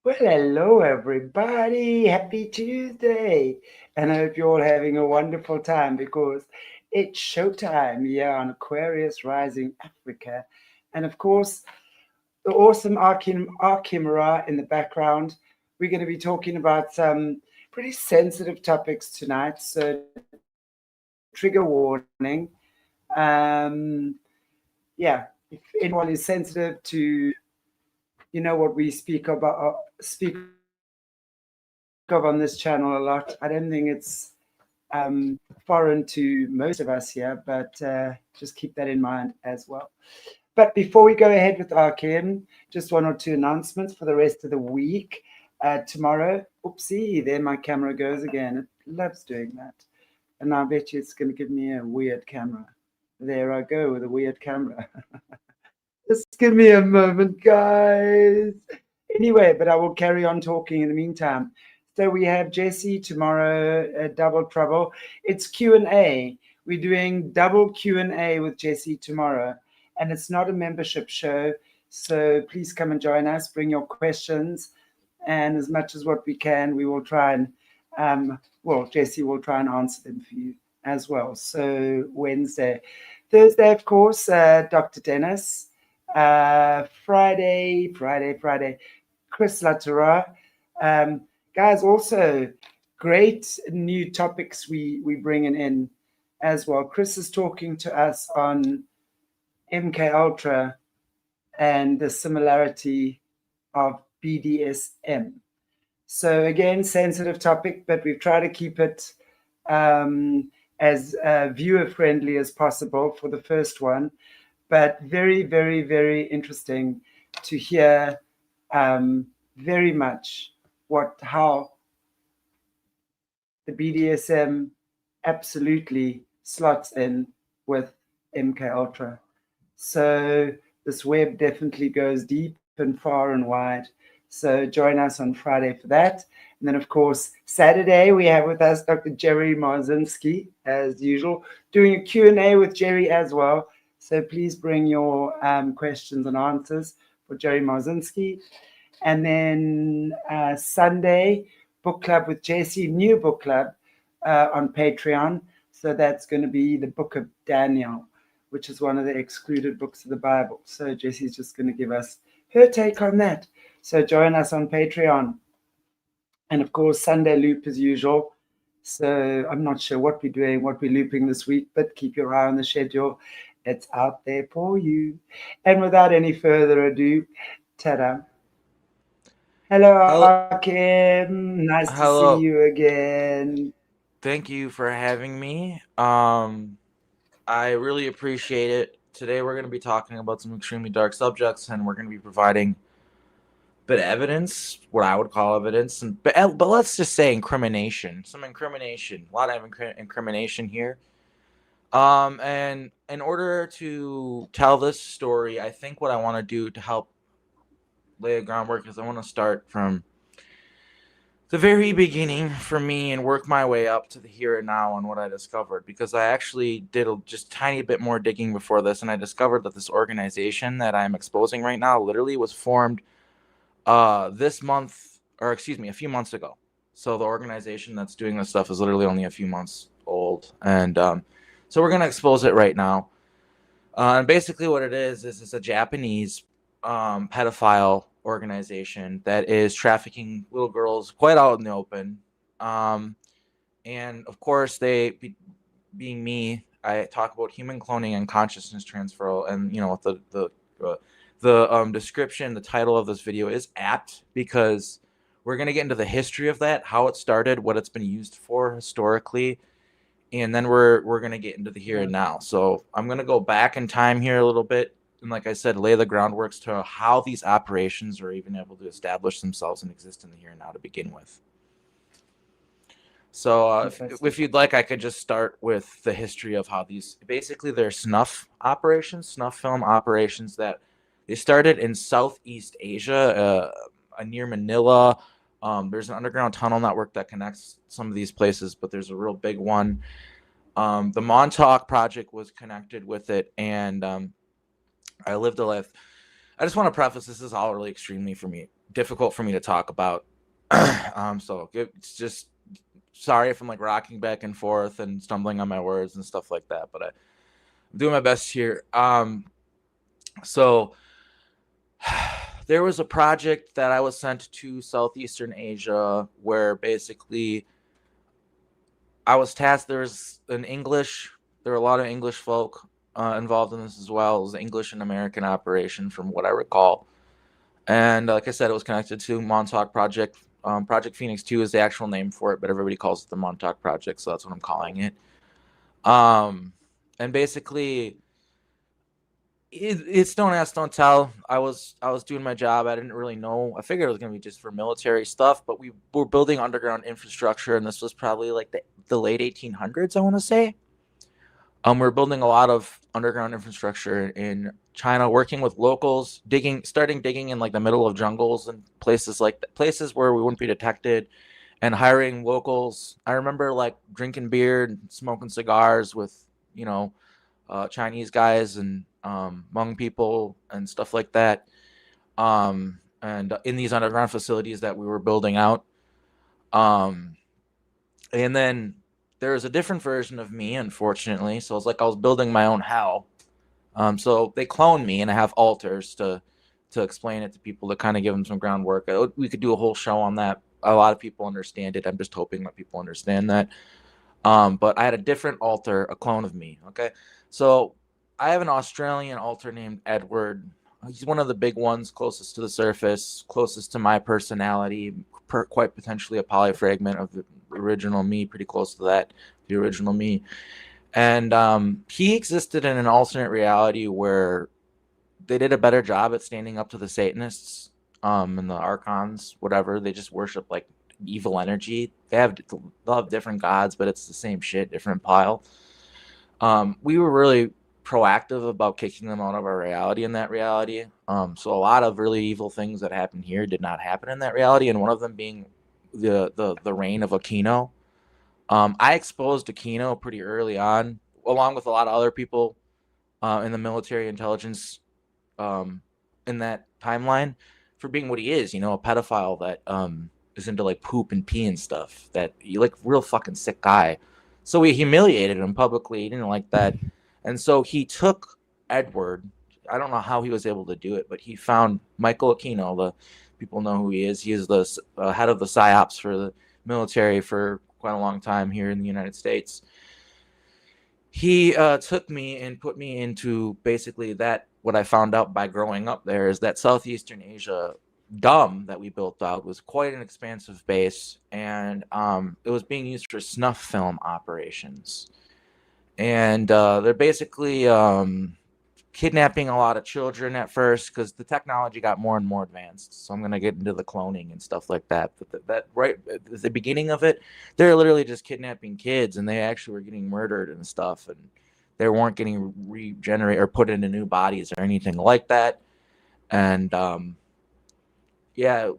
Well, hello everybody. Happy Tuesday. And I hope you're all having a wonderful time because it's showtime here on Aquarius Rising Africa. And of course, the awesome Arkheim Ra in the background. We're going to be talking about some pretty sensitive topics tonight. So, trigger warning. Um, yeah, if anyone is sensitive to what we speak of on this channel a lot. I don't think it's foreign to most of us here, but just keep that in mind as well. But before we go ahead with our Kim, just one or two announcements for the rest of the week. Tomorrow, oopsie, there my camera goes again. It loves doing that. And I bet you it's going to give me a weird camera. There I go with a weird camera. Just give me a moment, guys. Anyway, but I will carry on talking in the meantime. So we have Jesse tomorrow, Double Trouble. It's Q&A. We're doing double Q&A with Jesse tomorrow. And it's not a membership show. So please come and join us. Bring your questions. And as much as what we can, we will try and, Jesse will try and answer them for you as well. So Wednesday. Thursday, of course, Dr. Dennis. Friday, Chris Latera. Guys, also great new topics we bringing in as well. Chris is talking to us on MK Ultra and the similarity of BDSM. So again, sensitive topic, but we've tried to keep it as viewer friendly as possible for the first one. But very, very, very interesting to hear very much how the BDSM absolutely slots in with MK Ultra. So this web definitely goes deep and far and wide. So join us on Friday for that. And then, of course, Saturday we have with us Dr. Jerry Marzinski, as usual, doing a Q&A with Jerry as well. So please bring your questions and answers for Jerry Marzinski. And then Sunday, book club with JC, new book club on Patreon. So that's going to be the book of Daniel, which is one of the excluded books of the Bible. So Jesse's just going to give us her take on that. So join us on Patreon. And of course, Sunday loop as usual. So I'm not sure what we're doing, what we're looping this week, but keep your eye on the schedule. It's out there for you. And without any further ado, ta-da. Hello, Hello, Kim. Nice to see hello. you again. Thank you for having me. I really appreciate it. Today we're going to be talking about some extremely dark subjects, and we're going to be providing bit of evidence, what I would call evidence, and but let's just say incrimination, some incrimination, a lot of incrimination here. And in order to tell this story, I think what I want to do to help lay a groundwork is I want to start from the very beginning for me and work my way up to the here and now on what I discovered, because I actually did just tiny bit more digging before this, and I discovered that this organization that I'm exposing right now literally was formed this month, or excuse me, a few months ago. So the organization that's doing this stuff is literally only a few months old, and so we're gonna expose it right now. And basically, what it is it's a Japanese pedophile organization that is trafficking little girls quite out in the open. Um, and of course, being me, I talk about human cloning and consciousness transfer. And the description, the title of this video is apt because we're gonna get into the history of that, how it started, what it's been used for historically, and then we're gonna get into the here and now. So I'm gonna go back in time here a little bit, and like I said, lay the groundworks to how these operations are even able to establish themselves and exist in the here and now to begin with. So if Fantastic. you'd like, I could just start with the history of how these basically they're snuff operations, snuff film operations that they started in Southeast Asia, near Manila. There's an underground tunnel network that connects some of these places, but there's a real big one. The Montauk project was connected with it, and I lived a life. I just want to preface this is all really extremely for me difficult for me to talk about. So it's just sorry if I'm like rocking back and forth and stumbling on my words and stuff like that, but I'm doing my best here. So there was a project that I was sent to Southeastern Asia where basically I was tasked. There were a lot of English folk involved in this as well. It was an English and American operation from what I recall. And like I said, it was connected to Montauk Project. Project Phoenix 2 is the actual name for it, but everybody calls it the Montauk Project, so that's what I'm calling it. And basically, it's don't ask, don't tell. I was doing my job. I didn't really know. I figured it was gonna be just for military stuff, but we were building underground infrastructure, and this was probably like the late 1800s, I want to say. We're building a lot of underground infrastructure in China, working with locals, starting digging in like the middle of jungles and places places where we wouldn't be detected, and hiring locals. I remember like drinking beer and smoking cigars with, Chinese guys and Hmong people and stuff like that. And in these underground facilities that we were building out. And then there's a different version of me, unfortunately. So it's like I was building my own hell. So they cloned me, and I have alters to explain it to people, to kind of give them some groundwork. We could do a whole show on that. A lot of people understand it. I'm just hoping that people understand that. But I had a different alter, a clone of me. Okay, so I have an Australian alter named Edward. He's one of the big ones, closest to the surface, closest to my personality, quite potentially a polyfragment of the original me, pretty close to that, the original me. And he existed in an alternate reality where they did a better job at standing up to the Satanists and the Archons, whatever. They just worship like evil energy. They'll have different gods, but it's the same shit, different pile. We were really proactive about kicking them out of our reality in that reality. So a lot of really evil things that happened here did not happen in that reality, and one of them being the reign of Aquino. I exposed Aquino pretty early on, along with a lot of other people in the military intelligence in that timeline, for being what he is, a pedophile that is into like poop and pee and stuff. That you like, real fucking sick guy. So we humiliated him publicly. He didn't like that, and so he took Edward. I don't know how he was able to do it, but he found Michael Aquino. The people know who he is. He is the head of the psyops for the military for quite a long time here in the United States. He took me and put me into basically that. What I found out by growing up there is that Southeastern Asia dome that we built out was quite an expansive base, and it was being used for snuff film operations. And they're basically kidnapping a lot of children at first because the technology got more and more advanced. So I'm going to get into the cloning and stuff like that. But that right at the beginning of it, they're literally just kidnapping kids, and they actually were getting murdered and stuff, and they weren't getting regenerated or put into new bodies or anything like that. And yeah,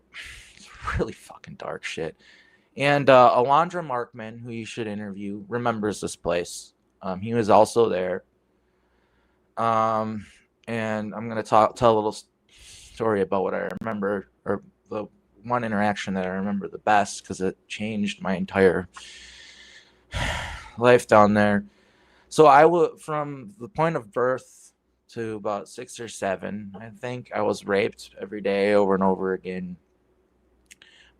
it's really fucking dark shit. And Alondra Markman, who you should interview, remembers this place. He was also there. And I'm gonna tell a little story about what I remember, or the one interaction that I remember the best, because it changed my entire life down there. So from the point of birth to about 6 or 7, I think, I was raped every day over and over again.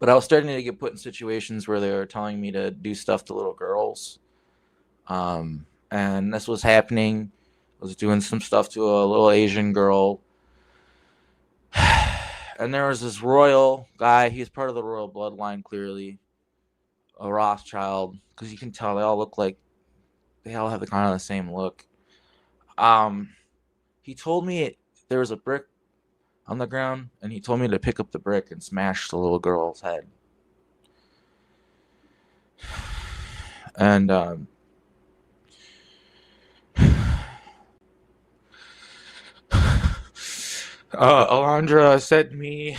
But I was starting to get put in situations where they were telling me to do stuff to little girls. And this was happening. I was doing some stuff to a little Asian girl. And there was this royal guy. He's part of the royal bloodline, clearly. A Rothschild. Because you can tell they all look like, they all have the kind of the same look. He told me there was a brick on the ground, and he told me to pick up the brick and smash the little girl's head. And Alondra said to me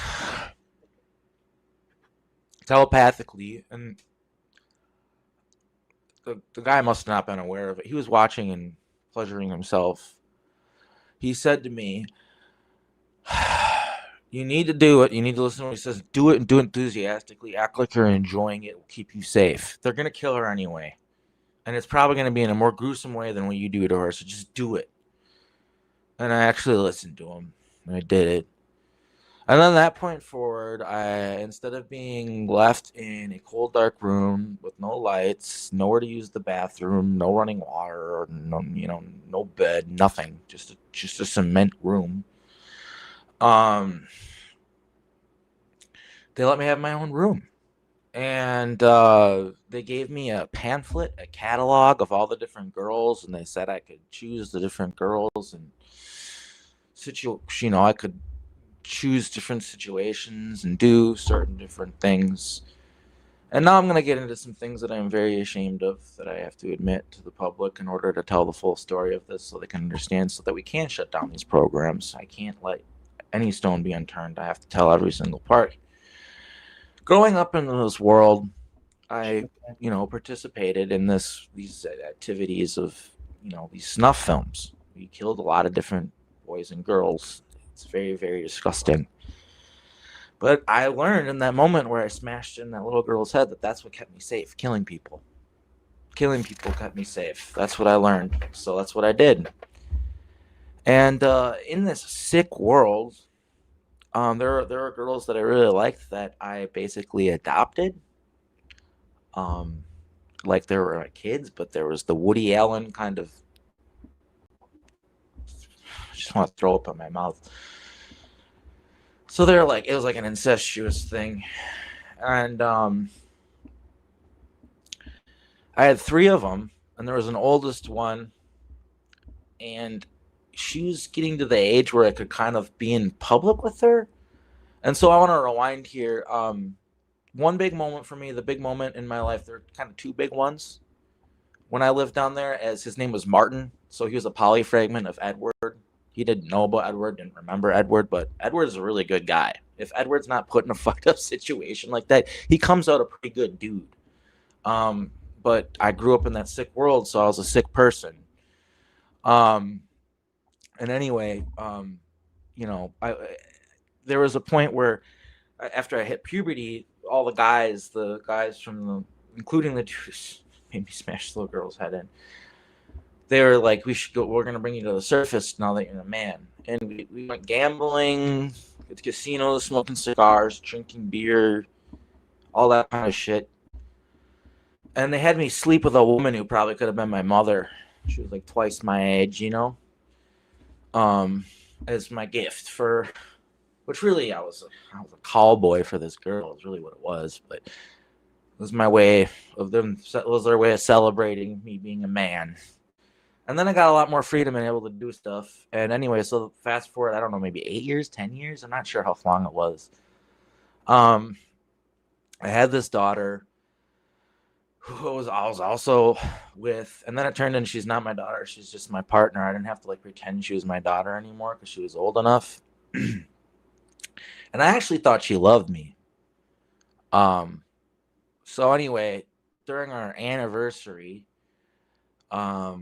telepathically, and the guy must have not been aware of it. He was watching and pleasuring himself. He said to me, You need to do it. You need to listen to what he says. Do it and do it enthusiastically. Act like you're enjoying it. It will keep you safe. They're going to kill her anyway. And it's probably going to be in a more gruesome way than what you do to her. So just do it. And I actually listened to him. And I did it. And then that point forward, I instead of being left in a cold, dark room with no lights, nowhere to use the bathroom, no running water, no, no bed, nothing, just a cement room. They let me have my own room, and they gave me a pamphlet, a catalog of all the different girls, and they said I could choose the different girls and I could choose different situations and do certain different things. And now I'm going to get into some things that I'm very ashamed of that I have to admit to the public in order to tell the full story of this so they can understand, so that we can shut down these programs. I can't let any stone be unturned. I have to tell every single part. Growing up in this world, I, participated in these activities of, these snuff films. We killed a lot of different boys and girls. It's very, very disgusting. But I learned in that moment where I smashed in that little girl's head that that's what kept me safe. Killing people. Killing people kept me safe. That's what I learned. So that's what I did. And in this sick world, there are girls that I really liked that I basically adopted. Like they were my kids, but there was the Woody Allen kind of. I just want to throw up in my mouth. So they're like, it was like an incestuous thing, and I had 3 of them, and there was an oldest one, and she was getting to the age where I could kind of be in public with her. And so I want to rewind here. One big moment for me, the big moment in my life, there are kind of 2 big ones. When I lived down there, as his name was Martin, so he was a polyfragment of Edward. He didn't know about Edward, didn't remember Edward, but Edward's a really good guy. If Edward's not put in a fucked up situation like that, he comes out a pretty good dude. But I grew up in that sick world, so I was a sick person. And anyway, there was a point where after I hit puberty, all the guys including the dudes, made me smash the little girl's head in. They were like, we're going to bring you to the surface now that you're a man. And we went gambling at casinos, smoking cigars, drinking beer, all that kind of shit. And they had me sleep with a woman who probably could have been my mother. She was like twice my age, as my gift for, which really I was a call boy for this girl. Is really what it was, but it was my way of them. It was their way of celebrating me being a man. And then I got a lot more freedom and able to do stuff. And anyway, so fast forward, I don't know, maybe 8 years, 10 years. I'm not sure how long it was. I had this daughter who I was also with, and then it turned in she's not my daughter. She's just my partner. I didn't have to pretend she was my daughter anymore because she was old enough. And I actually thought she loved me. So anyway, during our anniversary, I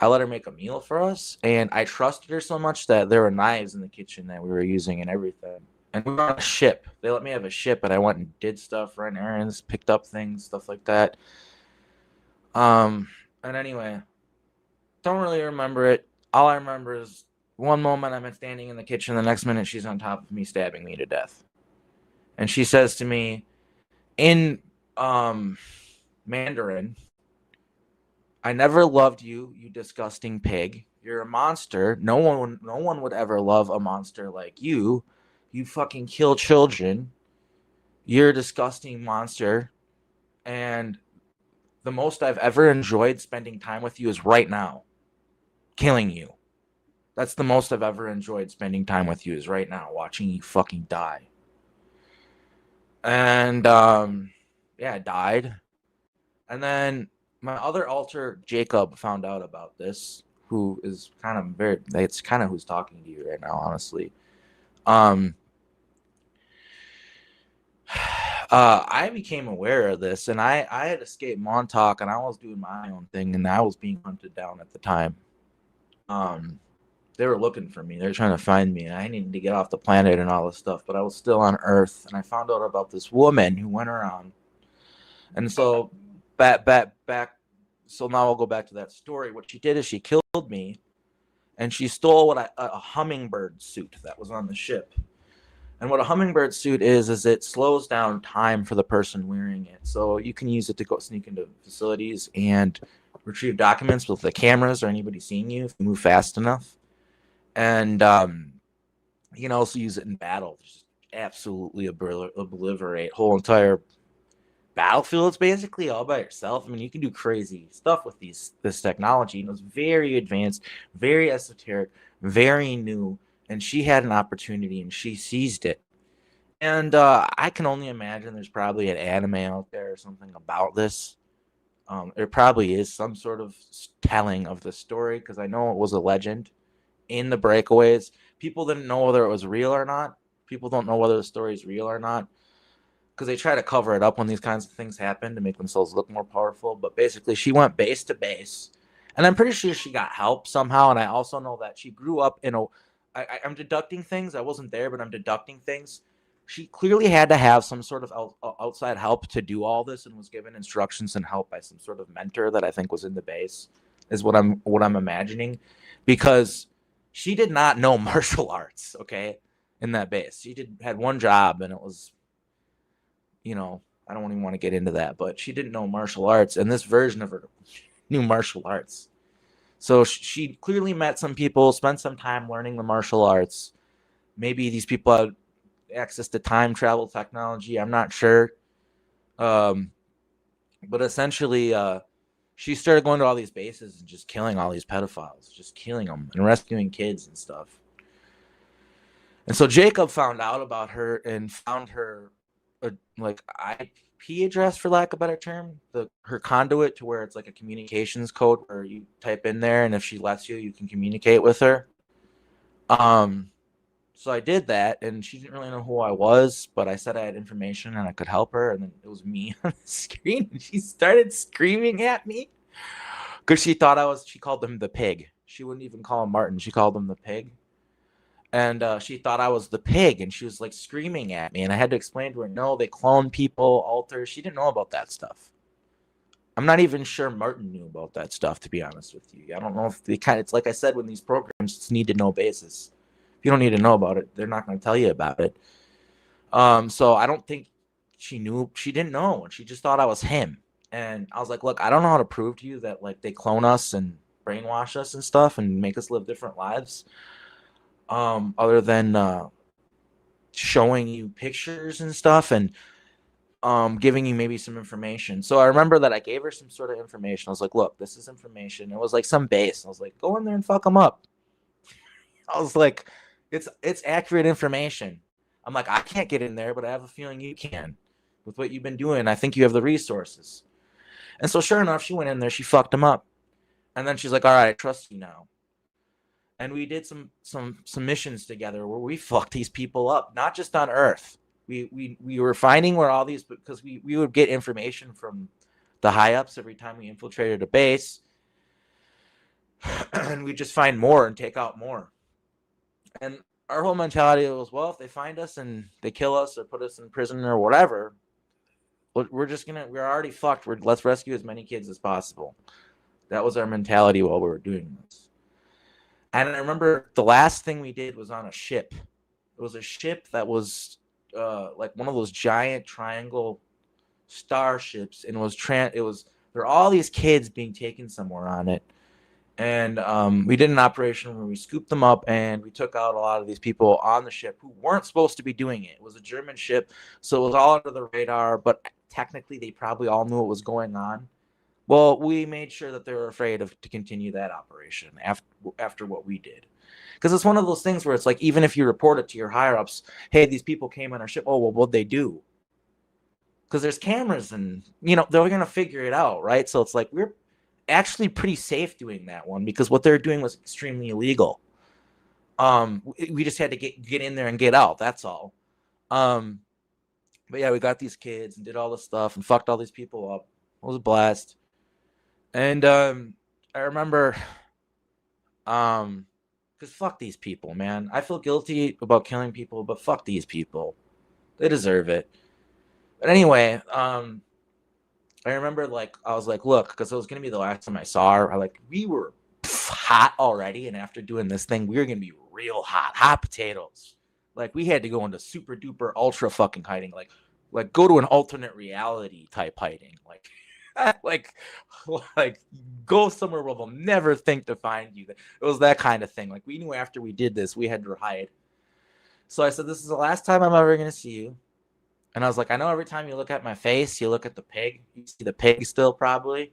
let her make a meal for us, and I trusted her so much that there were knives in the kitchen that we were using and everything. And we were on a ship. They let me have a ship, and I went and did stuff, ran errands, picked up things, stuff like that. And anyway, don't really remember it. All I remember is one moment I'm standing in the kitchen, the next minute she's on top of me, stabbing me to death. And she says to me in Mandarin, "I never loved you, you disgusting pig. You're a monster. No one would ever love a monster like you. You fucking kill children. You're a disgusting monster. And the most I've ever enjoyed spending time with you is right now. Killing you. That's the most I've ever enjoyed spending time with you is right now, watching you fucking die." And I died. And then my other alter, Jacob, found out about this, who is it's kind of who's talking to you right now, honestly. I became aware of this, and I had escaped Montauk, and I was doing my own thing, and I was being hunted down at the time. they were looking for me. They were trying to find me, and I needed to get off the planet and all this stuff. But I was still on Earth, and I found out about this woman who went around. And so back. So now I'll go back to that story. What she did is she killed me, and she stole a hummingbird suit that was on the ship. And what a hummingbird suit is it slows down time for the person wearing it. So you can use it to go sneak into facilities and retrieve documents with the cameras or anybody seeing you if you move fast enough. And you can also use it in battle. Just absolutely obliterate whole entire battlefields basically all by yourself. I mean, you can do crazy stuff with this technology. And it was very advanced, very esoteric, very new. And she had an opportunity and she seized it. And I can only imagine there's probably an anime out there or something about this. There probably is some sort of telling of the story because I know it was a legend in the breakaways. People didn't know whether it was real or not. People don't know whether the story is real or not because they try to cover it up when these kinds of things happen to make themselves look more powerful. But basically, she went base to base. And I'm pretty sure she got help somehow. And I also know that she grew up in a. I'm deducting things. I wasn't there, but I'm deducting things. She clearly had to have some sort of outside help to do all this and was given instructions and help by some sort of mentor that I think was in the base, is what I'm imagining. Because she did not know martial arts, okay, in that base. She had one job, and it was, I don't even want to get into that, but she didn't know martial arts, and this version of her knew martial arts. So she clearly met some people, spent some time learning the martial arts. Maybe these people had access to time travel technology. I'm not sure. But essentially, she started going to all these bases and just killing all these pedophiles, just killing them and rescuing kids and stuff. And so Jacob found out about her and found her IP address, for lack of a better term, her conduit, to where it's like a communications code where you type in there, and if she lets you, you can communicate with her. So I did that, and she didn't really know who I was, but I said I had information and I could help her, and then it was me on the screen, and she started screaming at me because she called him the pig. She wouldn't even call him Martin. She called him the pig. And she thought I was the pig, and she was like screaming at me, and I had to explain to her, no, they clone people, alter. She didn't know about that stuff. I'm not even sure Martin knew about that stuff, to be honest with you. I don't know if it's like I said, when these programs, it's need to know basis. If you don't need to know about it, they're not going to tell you about it. So I don't think she knew. She didn't know, and she just thought I was him. And I was like, look, I don't know how to prove to you that like they clone us and brainwash us and stuff and make us live different lives. Other than showing you pictures and stuff and giving you maybe some information. So I remember that I gave her some sort of information. I was like, look, this is information. It was like some base. I was like, go in there and fuck them up. I was like, it's accurate information. I'm like, I can't get in there, but I have a feeling you can with what you've been doing. I think you have the resources. And so sure enough, she went in there, she fucked them up. And then she's like, all right, I trust you now. And we did some missions together where we fucked these people up, not just on Earth. We were finding where all these, because we would get information from the high ups every time we infiltrated a base, and we just find more and take out more. And our whole mentality was, well, if they find us and they kill us or put us in prison or whatever, we're already fucked. Let's rescue as many kids as possible. That was our mentality while we were doing this. And I remember the last thing we did was on a ship. It was a ship that was like one of those giant triangle starships, and there were all these kids being taken somewhere on it. And we did an operation where we scooped them up and we took out a lot of these people on the ship who weren't supposed to be doing it. It was a German ship, so it was all under the radar, but technically they probably all knew what was going on. Well, we made sure that they were afraid to continue that operation after what we did. Because it's one of those things where it's like, even if you report it to your higher-ups, hey, these people came on our ship. Oh, well, what'd they do? Because there's cameras and, they're going to figure it out, right? So it's like, we're actually pretty safe doing that one because what they're doing was extremely illegal. We just had to get in there and get out. That's all. But yeah, we got these kids and did all this stuff and fucked all these people up. It was a blast. And I remember Because fuck these people, man. I feel guilty about killing people, but fuck these people. They deserve it. But anyway, I remember like I was like, look, because it was gonna be the last time I saw her. We were hot already, and after doing this thing, we were gonna be real hot potatoes. Like we had to go into super duper ultra fucking hiding, like go to an alternate reality type hiding, like like go somewhere where they'll never think to find you. It was that kind of thing. Like we knew after we did this, we had to hide. So I said, this is the last time I'm ever gonna see you. And I was like, I know every time you look at my face, you look at the pig. You see the pig still probably.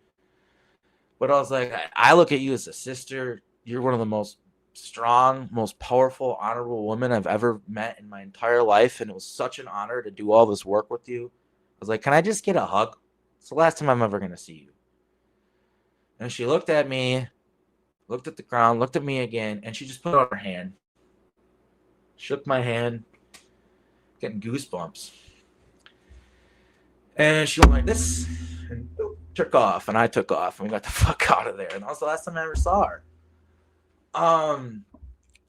But I was like, I look at you as a sister. You're one of the most strong, most powerful, honorable women I've ever met in my entire life. And it was such an honor to do all this work with you. I was like, can I just get a hug? It's the last time I'm ever going to see you. And she looked at me, looked at the ground, looked at me again, and she just put out her hand, shook my hand, getting goosebumps. And she went like this and took off, and I took off, and we got the fuck out of there. And that was the last time I ever saw her.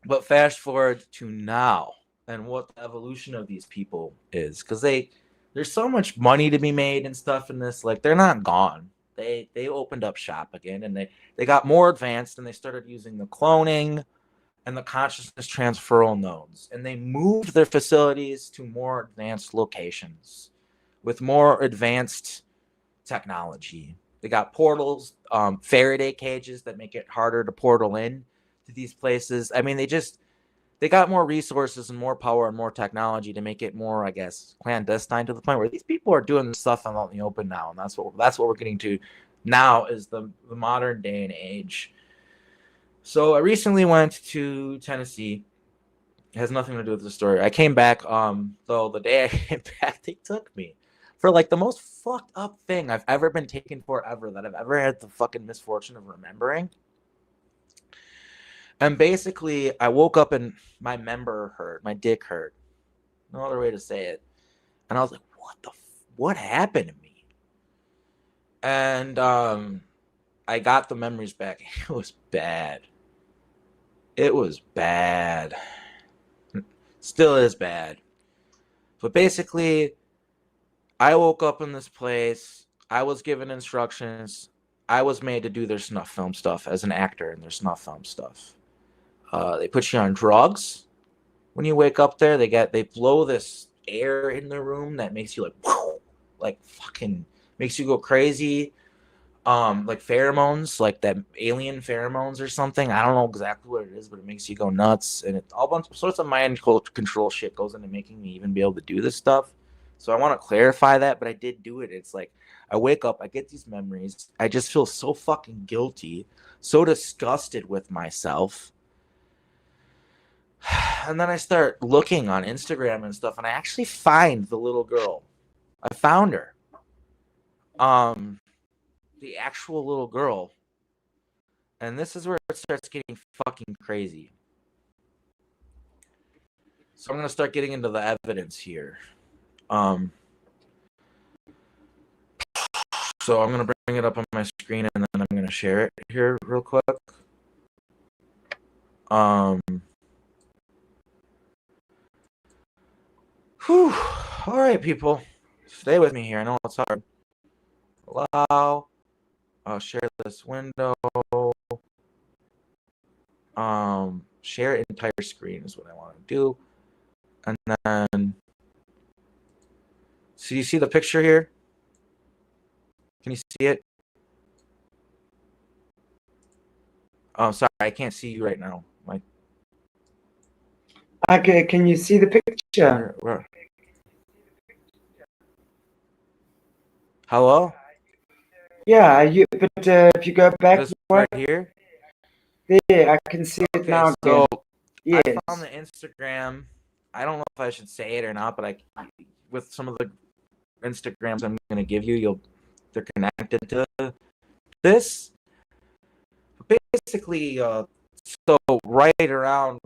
But fast forward to now and what the evolution of these people is, because there's so much money to be made and stuff in this. Like they're not gone. They opened up shop again, and they got more advanced, and they started using the cloning and the consciousness transferal nodes, and they moved their facilities to more advanced locations with more advanced technology. They got portals, Faraday cages that make it harder to portal in to these places. I mean, they got more resources and more power and more technology to make it more, I guess, clandestine, to the point where these people are doing this stuff out in the open now, and that's what we're getting to now is the modern day and age. So I recently went to Tennessee. It has nothing to do with the story. I came back, though the day I came back, they took me for like the most fucked up thing I've ever been taken for ever, that I've ever had the fucking misfortune of remembering. And basically, I woke up and my member hurt, my dick hurt. No other way to say it. And I was like, what happened to me? And I got the memories back. It was bad. It was bad. Still is bad. But basically, I woke up in this place. I was given instructions. I was made to do their snuff film stuff as an actor in their snuff film stuff. They put you on drugs. When you wake up there, they blow this air in the room that makes you like, whoo, like fucking makes you go crazy. Like pheromones, like that alien pheromones or something. I don't know exactly what it is, but it makes you go nuts, and it all bunch of sorts of mind control shit goes into making me even be able to do this stuff. So I want to clarify that, but I did do it. It's like I wake up, I get these memories, I just feel so fucking guilty, so disgusted with myself. And then I start looking on Instagram and stuff, and I actually find the little girl. I found her. The actual little girl. And this is where it starts getting fucking crazy. So I'm going to start getting into the evidence here. So I'm going to bring it up on my screen, and then I'm going to share it here real quick. Whew. All right, people. Stay with me here. I know it's hard. Allow. I'll share this window. Share entire screen is what I want to do. And then, so you see the picture here? Can you see it? Oh, sorry, I can't see you right now. Okay, can you see the picture? Where? Hello? Yeah, but if you go back, This right here? There, I can see it now. So yes. I found the Instagram. I don't know if I should say it or not, but with some of the Instagrams I'm going to give you, they're connected to this. Basically, so right around,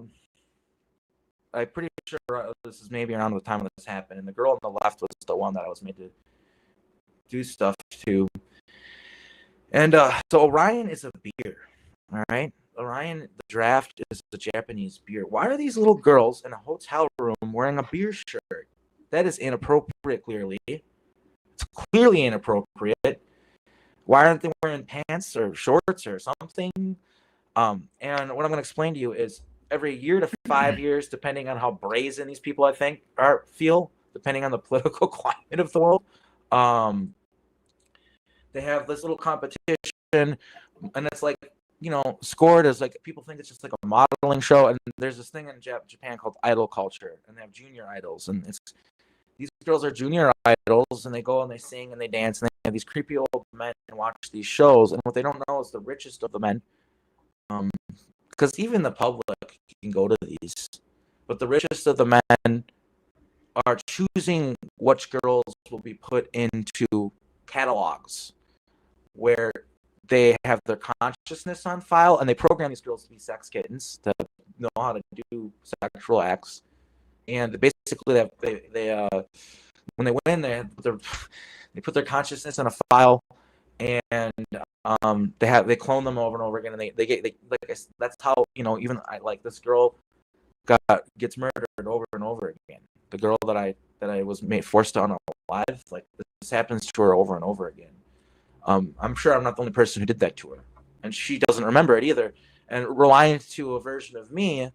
I'm pretty sure this is maybe around the time this happened, and the girl on the left was the one that I was made to do stuff to. And so Orion is a beer, all right? Orion, the draft is a Japanese beer. Why are these little girls in a hotel room wearing a beer shirt? That is inappropriate, clearly. It's clearly inappropriate. Why aren't they wearing pants or shorts or something? And what I'm going to explain to you is every year to 5 years, depending on how brazen these people, I think, feel, depending on the political climate of the world, they have this little competition, and it's like, scored as like, people think it's just like a modeling show, and there's this thing in Japan called idol culture, and they have junior idols, and these girls are junior idols, and they go and they sing and they dance, and they have these creepy old men and watch these shows, and what they don't know is the richest of the men, because even the public can go to these, but the richest of the men are choosing which girls will be put into catalogs where they have their consciousness on file, and they program these girls to be sex kittens, to know how to do sexual acts. And basically, they when they win, they put their consciousness in a file, and they clone them over and over again, and they that's how, even this girl gets murdered over and over again. The girl that I was forced to unalive, like, this happens to her over and over again. I'm sure I'm not the only person who did that to her, and she doesn't remember it either. And reliant to a version of me,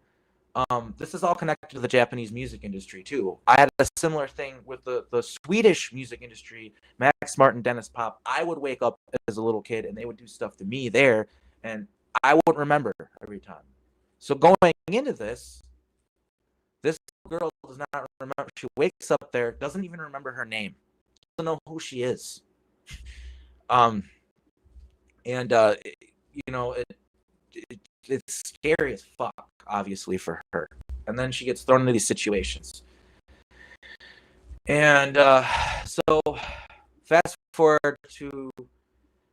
this is all connected to the Japanese music industry too. I had a similar thing with the Swedish music industry, Max Martin, Dennis Pop. I would wake up as a little kid, and they would do stuff to me there, and I wouldn't remember every time. So going into this girl does not remember. She wakes up there, doesn't even remember her name, doesn't know who she is. It's scary as fuck, obviously, for her. And then she gets thrown into these situations. And so fast forward to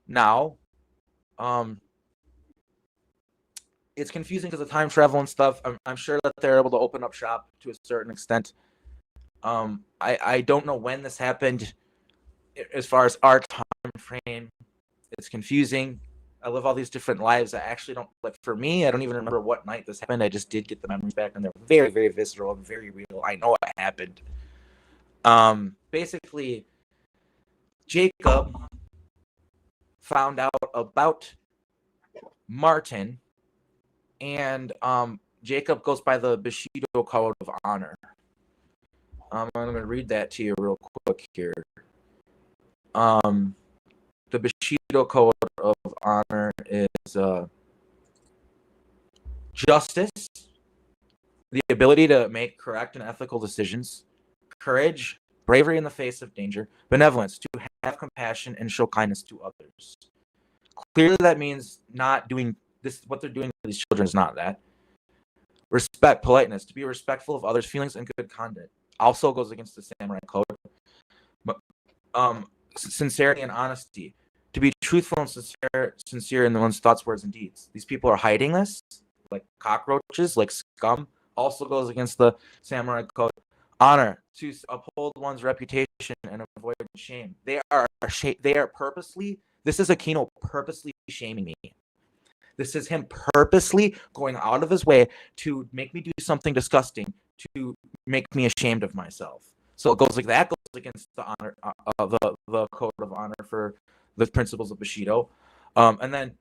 now. It's confusing because of time travel and stuff. I'm sure that they're able to open up shop to a certain extent. I don't know when this happened as far as our time frame. It's confusing. I live all these different lives. I actually don't, like, for me, I don't even remember what night this happened. I just did get the memories back, and they're very, very visceral and very real. I know what happened. Basically, Jacob found out about Martin, and Jacob goes by the Bushido Code of Honor. I'm going to read that to you real quick here. The Bushido Code of Honor is justice, the ability to make correct and ethical decisions, courage, bravery in the face of danger, benevolence, to have compassion and show kindness to others. Clearly, that means not doing this. What they're doing to these children is not that. Respect, politeness, to be respectful of others' feelings and good conduct. Also goes against the samurai code. But sincerity and honesty, to be truthful and sincere in one's thoughts, words, and deeds. These people are hiding this, like cockroaches, like scum. Also goes against the samurai code. Honor, to uphold one's reputation and avoid shame. They are purposely. This is Aquino purposely shaming me. This is him purposely going out of his way to make me do something disgusting, to make me ashamed of myself. So it goes like that. Goes against the honor, the code of honor for the principles of Bushido, and then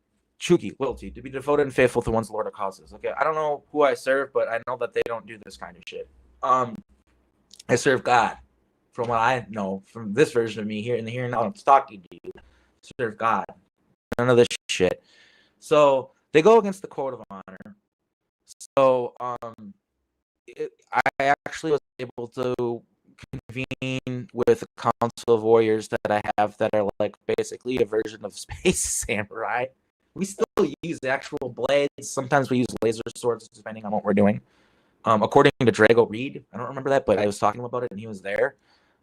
Chuki, loyalty, to be devoted and faithful to one's lord or causes. Okay, I don't know who I serve, but I know that they don't do this kind of shit. I serve God. From what I know, from this version of me here and now, I'm talking to you. Serve God. None of this shit. So they go against the code of honor. So I actually was able to convene with a council of warriors that I have that are like basically a version of Space Samurai. We still use actual blades. Sometimes we use laser swords, depending on what we're doing. According to Drago Reed, I don't remember that, but I was talking about it and he was there.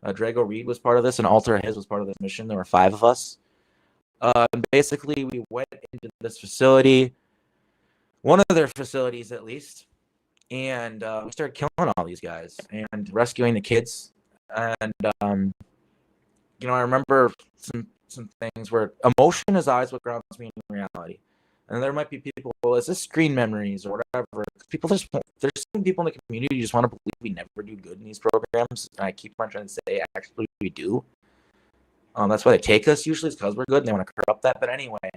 Drago Reed was part of this, and Alter His was part of this mission. There were 5 of us. Basically, we went into this facility, one of their facilities at least, and we started killing all these guys and rescuing the kids. And I remember some things where emotion is always what grounds me in reality. And there might be people, well, is this screen memories or whatever? There's some people in the community who just want to believe we never do good in these programs. And I keep on trying to say, actually, we do. That's why they take us usually, because we're good and they want to corrupt that. But anyway,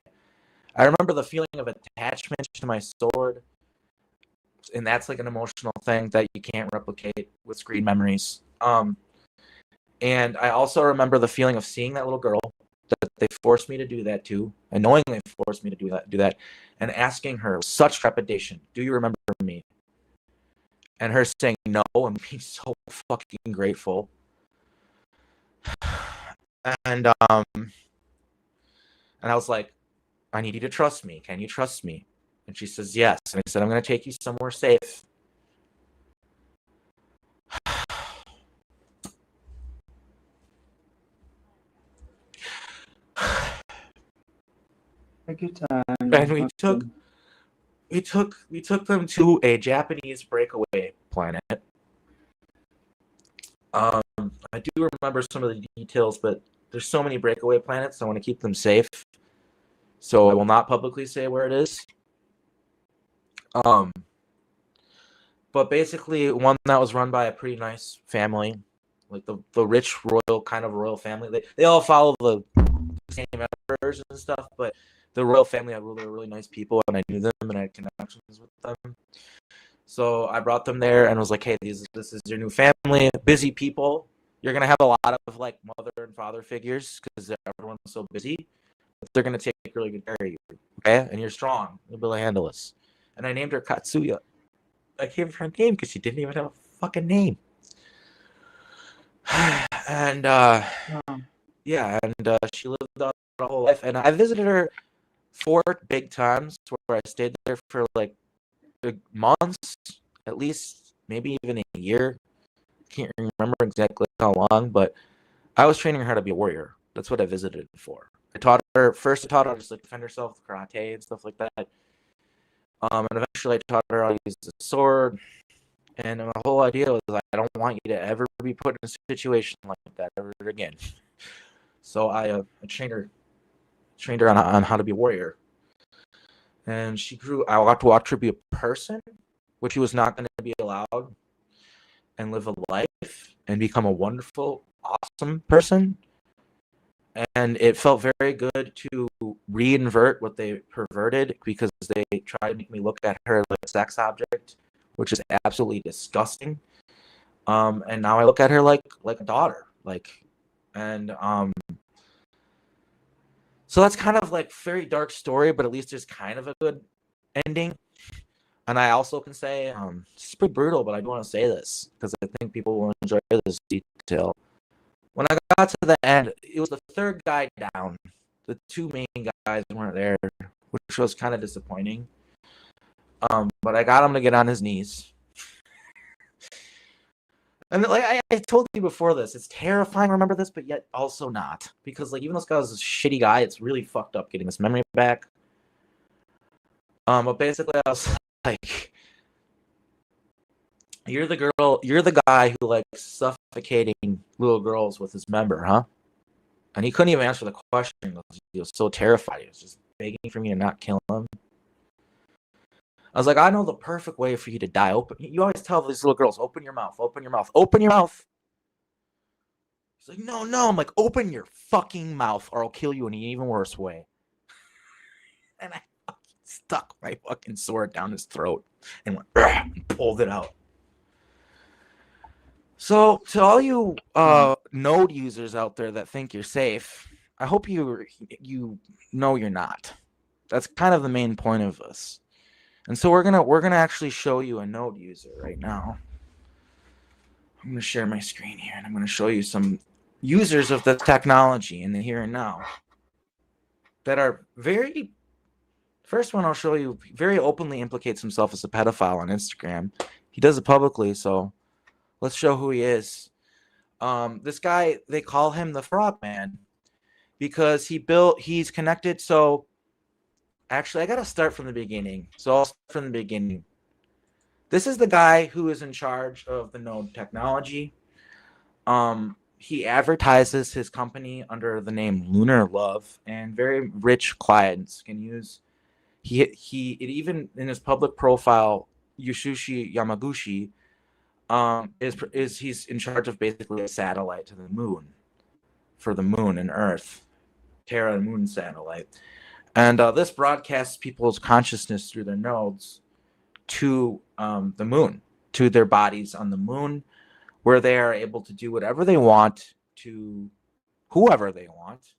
I remember the feeling of attachment to my sword. And that's like an emotional thing that you can't replicate with screen memories. And I also remember the feeling of seeing that little girl that they forced me to do that to, and knowing they forced me to do that, and asking her with such trepidation, "Do you remember me?" And her saying no, and being so fucking grateful. And I was like, "I need you to trust me. Can you trust me?" And she says, "Yes." And I said, "I'm going to take you somewhere safe." A good time. And we took them to a Japanese breakaway planet. I do remember some of the details, but there's so many breakaway planets, I want to keep them safe. So I will not publicly say where it is. But basically one that was run by a pretty nice family, like the rich royal family. They all follow the same emperors and stuff, but the royal family had really nice people, and I knew them and I had connections with them. So I brought them there and was like, "Hey, this is your new family, busy people. You're gonna have a lot of like mother and father figures because everyone's so busy. But they're gonna take really good care of you, okay? And you're strong. You'll be able to handle this." And I named her Katsuya. I gave her a name because she didn't even have a fucking name. And yeah, and she lived out her whole life. And I visited her 4 big times where I stayed there for like months, at least, maybe even a year. Can't remember exactly how long, but I was training her how to be a warrior. That's what I visited for. I taught her how to just like defend herself, karate and stuff like that. And eventually I taught her how to use the sword. And the whole idea was, I don't want you to ever be put in a situation like that ever again. So I trained her on how to be a warrior. And she grew. I got to watch her be a person, which she was not going to be allowed, and live a life and become a wonderful, awesome person. And it felt very good to reinvert what they perverted, because they tried to make me look at her like a sex object, which is absolutely disgusting. And now I look at her like a daughter, so that's kind of like very dark story, but at least there's kind of a good ending. And I also can say, it's pretty brutal, but I do want to say this because I think people will enjoy this detail. When I got to the end, it was the 3rd guy down. The 2 main guys weren't there, which was kind of disappointing. But I got him to get on his knees. And like I told you before this, it's terrifying, remember this, but yet also not. Because like even though this guy was a shitty guy, it's really fucked up getting this memory back. But basically I was like, you're the guy who likes suffocating little girls with his member, huh? And he couldn't even answer the question because he was so terrified. He was just begging for me to not kill him. I was like, I know the perfect way for you to die. You always tell these little girls, open your mouth, open your mouth, open your mouth. He's like, no. I'm like, open your fucking mouth or I'll kill you in an even worse way. And I stuck my fucking sword down his throat and went, and pulled it out. So to all you node users out there that think you're safe, I hope you know you're not. That's kind of the main point of this. And so we're gonna actually show you a node user right now. I'm gonna share my screen here and I'm gonna show you some users of the technology in the here and now that are very. First one I'll show you very openly implicates himself as a pedophile on Instagram. He does it publicly, so let's show who he is. This guy, they call him the Frog Man because he's connected. So actually, I got to start from the beginning. So I'll start from the beginning. This is the guy who is in charge of the node technology. He advertises his company under the name Lunar Love, and very rich clients can use It even in his public profile, Yasushi Yamaguchi, is he's in charge of basically a satellite to the moon for the moon and Earth, Terra and Moon satellite, and this broadcasts people's consciousness through their nodes to the moon, to their bodies on the moon, where they are able to do whatever they want to whoever they want.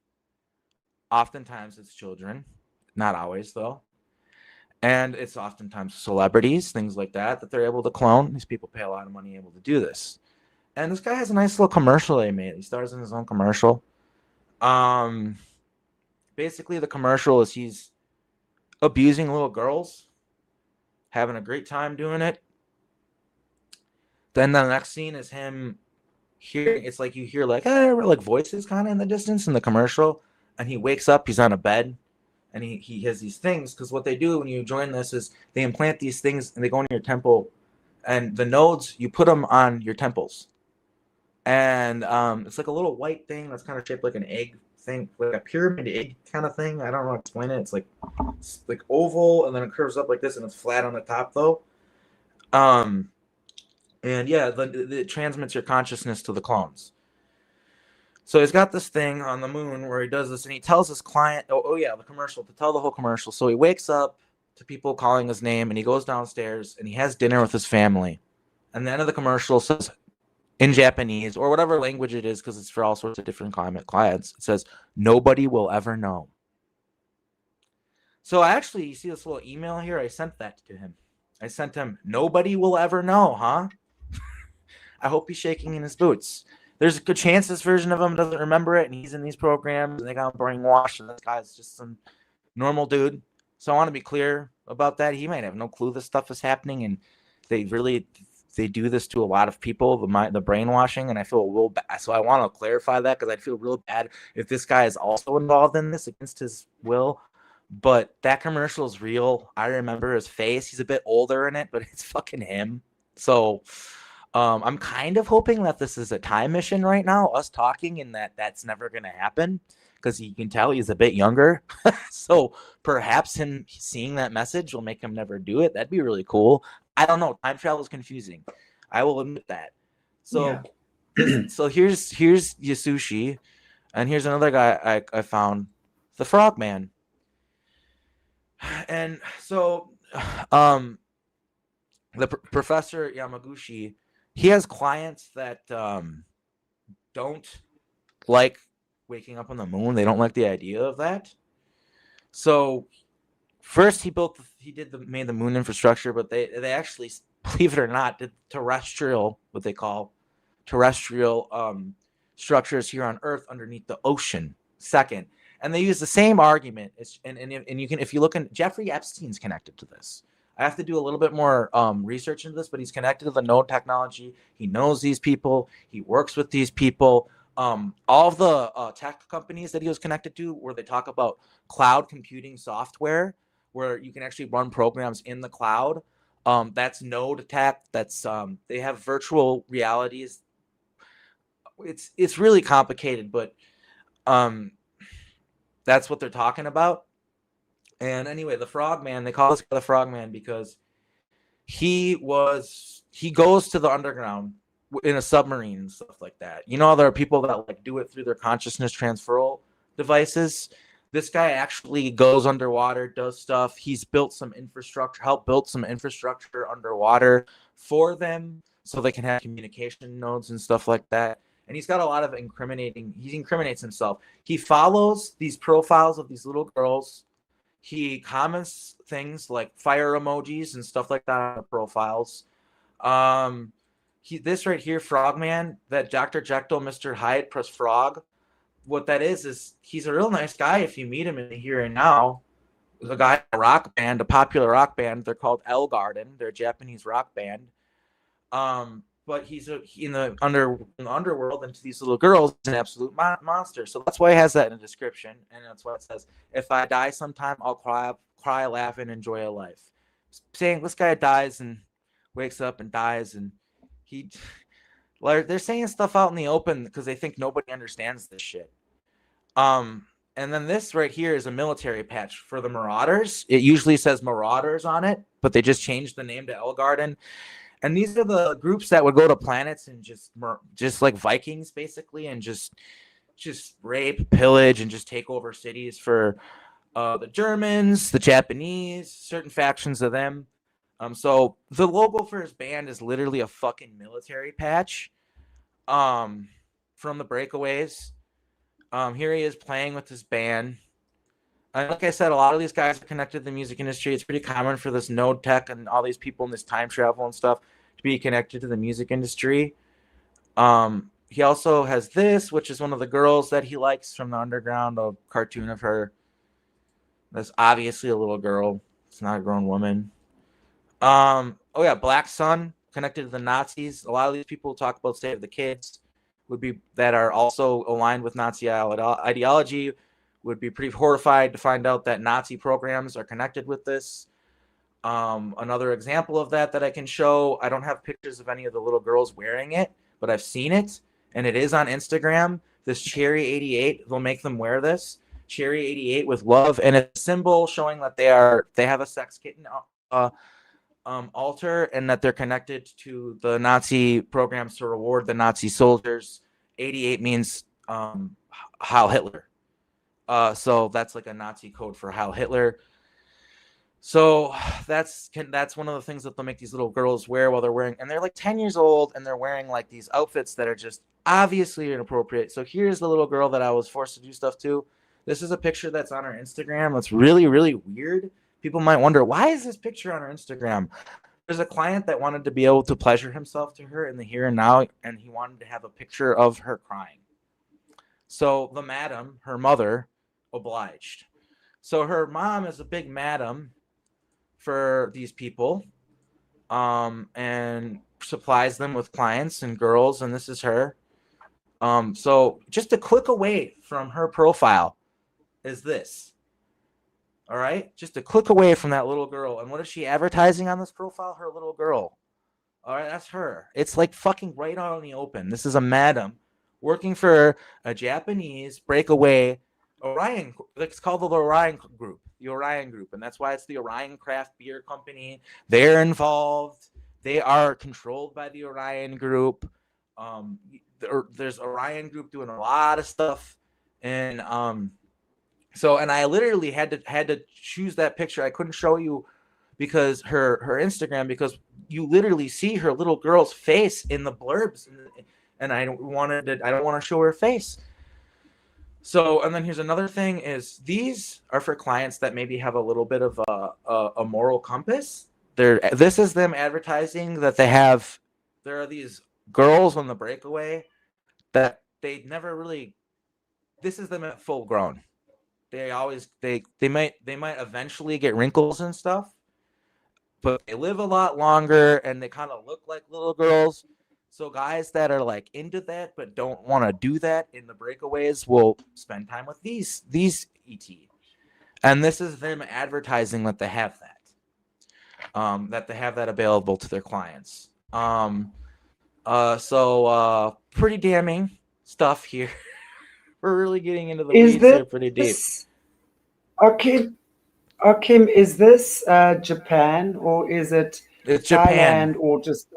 Oftentimes it's children, not always though. And it's oftentimes celebrities, things like that they're able to clone. These people pay a lot of money able to do this. And this guy has a nice little commercial they made. He stars in his own commercial. Basically, the commercial is he's abusing little girls, having a great time doing it. Then the next scene is him hearing, it's like you hear like voices kind of in the distance in the commercial. And he wakes up, he's on a bed. And he has these things, because what they do when you join this is they implant these things and they go into your temple, and the nodes, you put them on your temples. And it's like a little white thing that's kind of shaped like an egg thing, like a pyramid egg kind of thing. I don't know how to explain it. It's like oval, and then it curves up like this, and it's flat on the top though. And yeah, it transmits your consciousness to the clones. So he's got this thing on the moon where he does this, and he tells his client, the commercial, to tell the whole commercial. So he wakes up to people calling his name, and he goes downstairs, and he has dinner with his family. And the end of the commercial says, in Japanese, or whatever language it is, because it's for all sorts of different clients, it says, "Nobody will ever know." So you see this little email here? I sent that to him. I sent him, "Nobody will ever know, huh?" I hope he's shaking in his boots. There's a good chance this version of him doesn't remember it, and he's in these programs, and they got him brainwashed, and this guy's just some normal dude. So I want to be clear about that. He might have no clue this stuff is happening, and they do this to a lot of people, the brainwashing, and I feel real bad. So I want to clarify that, because I'd feel real bad if this guy is also involved in this against his will. But that commercial is real. I remember his face. He's a bit older in it, but it's fucking him. So I'm kind of hoping that this is a time mission right now, us talking, and that's never going to happen, because you can tell he's a bit younger. So perhaps him seeing that message will make him never do it. That'd be really cool. I don't know. Time travel is confusing. I will admit that. So, so here's Yasushi, and here's another guy I found, the Frogman. And so, the Professor Yamaguchi, he has clients that don't like waking up on the moon. They don't like the idea of that. So first he made the moon infrastructure, but they actually, believe it or not, did terrestrial, what they call terrestrial structures here on Earth underneath the ocean second. And they use the same argument. And you can, if you look in, Jeffrey Epstein's connected to this. I have to do a little bit more research into this, but he's connected to the node technology. He knows these people. He works with these people. All of the tech companies that he was connected to, where they talk about cloud computing software, where you can actually run programs in the cloud. That's node tech. That's they have virtual realities. It's really complicated, but that's what they're talking about. And anyway, the Frogman, they call this guy the Frogman because he goes to the underground in a submarine and stuff like that. You know, there are people that like do it through their consciousness transferal devices. This guy actually goes underwater, does stuff. He's helped build some infrastructure underwater for them so they can have communication nodes and stuff like that. And he's got a lot of he incriminates himself. He follows these profiles of these little girls. He comments things like fire emojis and stuff like that on the profiles. This right here, Frogman, that Dr. Jekyll, Mr. Hyde plus Frog. What that is he's a real nice guy if you meet him in the here and now. The guy, a popular rock band. They're called L Garden. They're a Japanese rock band. But he's in the underworld, and to these little girls, he's an absolute monster. So that's why he has that in the description, and that's why it says, "If I die sometime, I'll cry, laugh, and enjoy a life." Saying this guy dies and wakes up and dies, and they're saying stuff out in the open because they think nobody understands this shit. And then this right here is a military patch for the Marauders. It usually says Marauders on it, but they just changed the name to Elgarden. And these are the groups that would go to planets and just like Vikings basically, and just rape, pillage, and just take over cities for the Germans, the Japanese, certain factions of them. So the logo for his band is literally a fucking military patch from the Breakaways. Here he is playing with his band. Like I said, a lot of these guys are connected to the music industry. It's pretty common for this node tech and all these people in this time travel and stuff to be connected to the music industry. He also has this, which is one of the girls that he likes from the underground, a cartoon of her. That's obviously a little girl. It's not a grown woman. Oh yeah, Black Sun, connected to the Nazis. A lot of these people talk about Save the Kids would be that are also aligned with Nazi ideology, would be pretty horrified to find out that Nazi programs are connected with this. Another example of that I can show, I don't have pictures of any of the little girls wearing it, but I've seen it, and it is on Instagram. This Cherry 88, they'll make them wear this. Cherry 88 with love, and it's a symbol showing that they have a sex kitten altar, and that they're connected to the Nazi programs to reward the Nazi soldiers. 88 means Heil Hitler. So that's like a Nazi code for Heil Hitler. So that's one of the things that they'll make these little girls wear while they're wearing, and they're like 10 years old, and they're wearing like these outfits that are just obviously inappropriate. So here's the little girl that I was forced to do stuff to. This is a picture that's on her Instagram. That's really, really weird. People might wonder, why is this picture on her Instagram? There's a client that wanted to be able to pleasure himself to her in the here and now, and he wanted to have a picture of her crying. So the madam, her mother, obliged. So her mom is a big madam for these people, and supplies them with clients and girls, and this is her. So just a click away from her profile is this. All right, just a click away from that little girl. And what is she advertising on this profile? Her little girl. All right, that's her. It's like fucking right out in the open. This is a madam working for a Japanese breakaway Orion. It's called the Orion Group. The Orion Group, and that's why it's the Orion Craft Beer Company. They're involved. They are controlled by the Orion Group. There's Orion Group doing a lot of stuff, and so, and I literally had to choose that picture. I couldn't show you because her Instagram, because you literally see her little girl's face in the blurbs, and I don't want to show her face. So, and then here's another thing: is these are for clients that maybe have a little bit of a moral compass. This is them advertising that they have. There are these girls on the breakaway that they never really. This is them at full grown. They might eventually get wrinkles and stuff, but they live a lot longer and they kind of look like little girls. So guys that are like into that but don't want to do that in the breakaways will spend time with these ET. And this is them advertising that they have that available to their clients. So pretty damning stuff here. We're really getting into the weeds here pretty deep. Arkheim, is this Japan, or is it It's Thailand, Japan, or just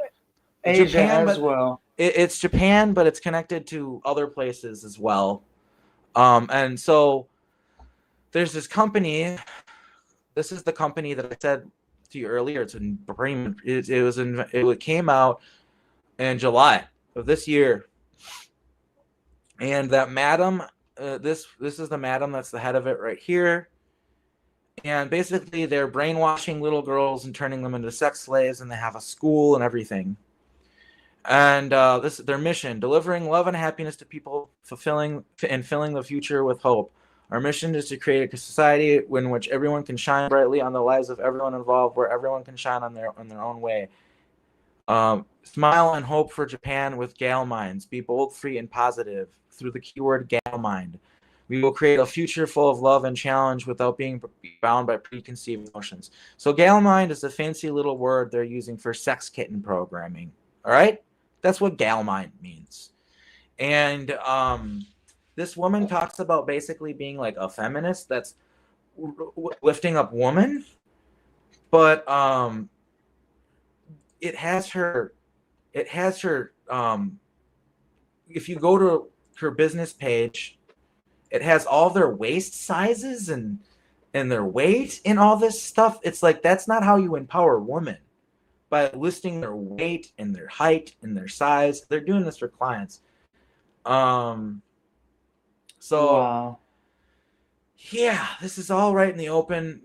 Asia Japan, as well? It's Japan, but it's connected to other places as well. And so there's this company. This is the company that I said to you earlier. It came out in July of this year. And that madam, this is the madam that's the head of it right here. And basically, they're brainwashing little girls and turning them into sex slaves, and they have a school and everything. And this is their mission: delivering love and happiness to people, filling the future with hope. Our mission is to create a society in which everyone can shine brightly on the lives of everyone involved, where everyone can shine on their own way. Smile and hope for Japan with Gal Minds. Be bold, free, and positive through the keyword Gal Mind. We will create a future full of love and challenge without being bound by preconceived notions. So Gal Mind is a fancy little word they're using for sex kitten programming. All right? That's what Gal Mind means. And This woman talks about basically being like a feminist that's lifting up women, but it has her if you go to her business page, it has all their waist sizes and their weight and all this stuff. It's like, that's not how you empower women, by listing their weight and their height and their size. They're doing this for clients. So Wow. yeah, this is all right in the open.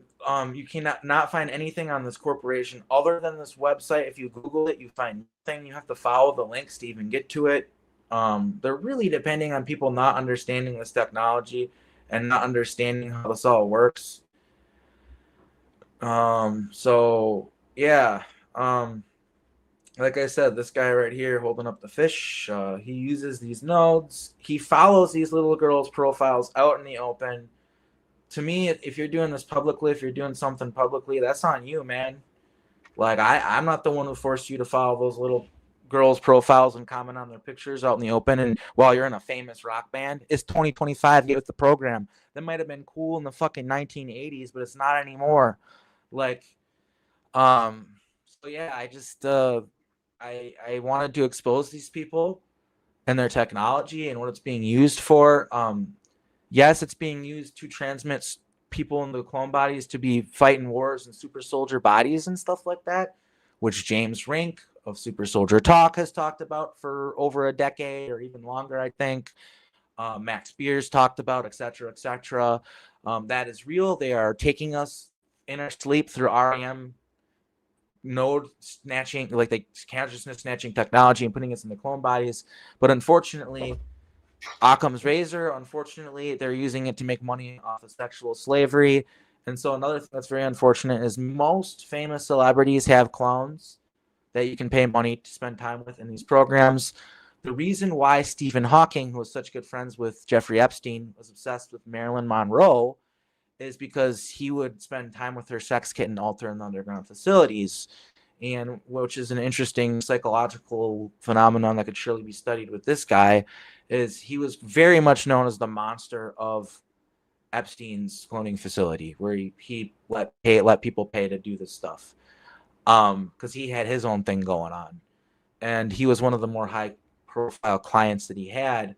You cannot not find anything on this corporation other than this website. If you Google it, you find nothing. You have to follow the links to even get to it. They're really depending on people not understanding this technology and not understanding how this all works. So yeah. Like I said, this guy right here holding up the fish, he uses these nodes. He follows these little girls' profiles out in the open. To me, if you're doing this publicly, if you're doing something publicly, that's on you, man. Like, I'm not the one who forced you to follow those little girls' profiles and comment on their pictures out in the open. And while you're in a famous rock band, it's 2025. Get with the program. That might have been cool in the fucking 1980s, but it's not anymore. Like, so yeah, I wanted to expose these people and their technology and what it's being used for. Yes, it's being used to transmit people in the clone bodies to be fighting wars and super soldier bodies and stuff like that, which James Rink of Super Soldier Talk has talked about for over a decade or even longer, I think. Max Beers talked about, etc., etc. That is real. They are taking us in our sleep through REM node snatching, like the consciousness snatching technology, and putting us in the clone bodies. But unfortunately, Occam's razor, unfortunately, they're using it to make money off of sexual slavery. And so another thing that's very unfortunate is most famous celebrities have clones that you can pay money to spend time with in these programs. The reason why Stephen Hawking, who was such good friends with Jeffrey Epstein, was obsessed with Marilyn Monroe is because he would spend time with her sex kitten alter in the underground facilities, and which is an interesting psychological phenomenon that could surely be studied with this guy. Is he was very much known as the monster of Epstein's cloning facility, where he let people pay to do this stuff, because he had his own thing going on, and he was one of the more high profile clients that he had.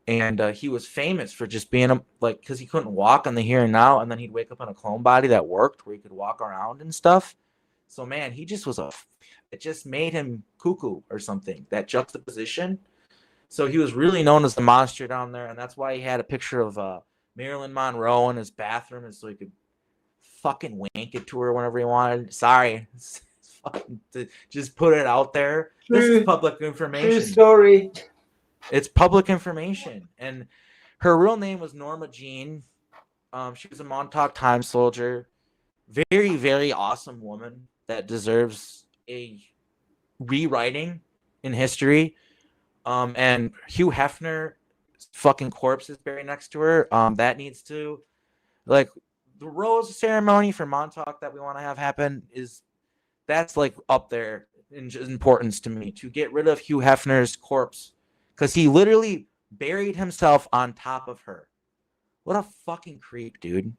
And he was famous for just being because he couldn't walk on the here and now, and then he'd wake up in a clone body that worked where he could walk around and stuff. So man, he just was it just made him cuckoo or something, that juxtaposition. So he was really known as the monster down there, and that's why he had a picture of Marilyn Monroe in his bathroom, so he could fucking wank it to her whenever he wanted. Sorry, just put it out there. This is public information. True story. It's public information. And her real name was Norma Jean. She was a Montauk time soldier. Very, very awesome woman that deserves a rewriting in history. And Hugh Hefner fucking corpse is buried next to her. That needs to, like, the rose ceremony for Montauk that we want to have happen that's like up there in importance to me, to get rid of Hugh Hefner's corpse, because he literally buried himself on top of her. What a fucking creep, dude.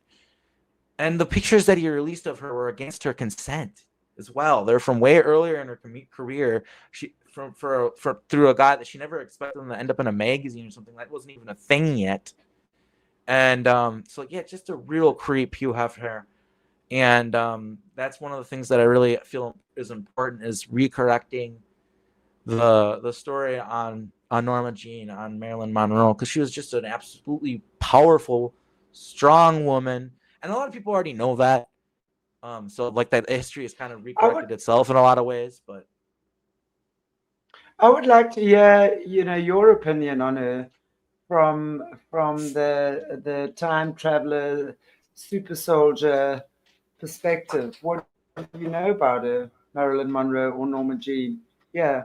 And the pictures that he released of her were against her consent as well. They're from way earlier in her career. She through a guy that she never expected him to end up in a magazine or something. That wasn't even a thing yet. And so yeah, just a real creep, Hugh Hefner. And that's one of the things that I really feel is important, is recorrecting the story on Norma Jean, on Marilyn Monroe, because she was just an absolutely powerful, strong woman, and a lot of people already know that. So like that history has kind of recorrected itself in a lot of ways, but I would like to hear, your opinion on her from the time traveler, super soldier perspective. What do you know about her, Marilyn Monroe or Norma Jean? Yeah.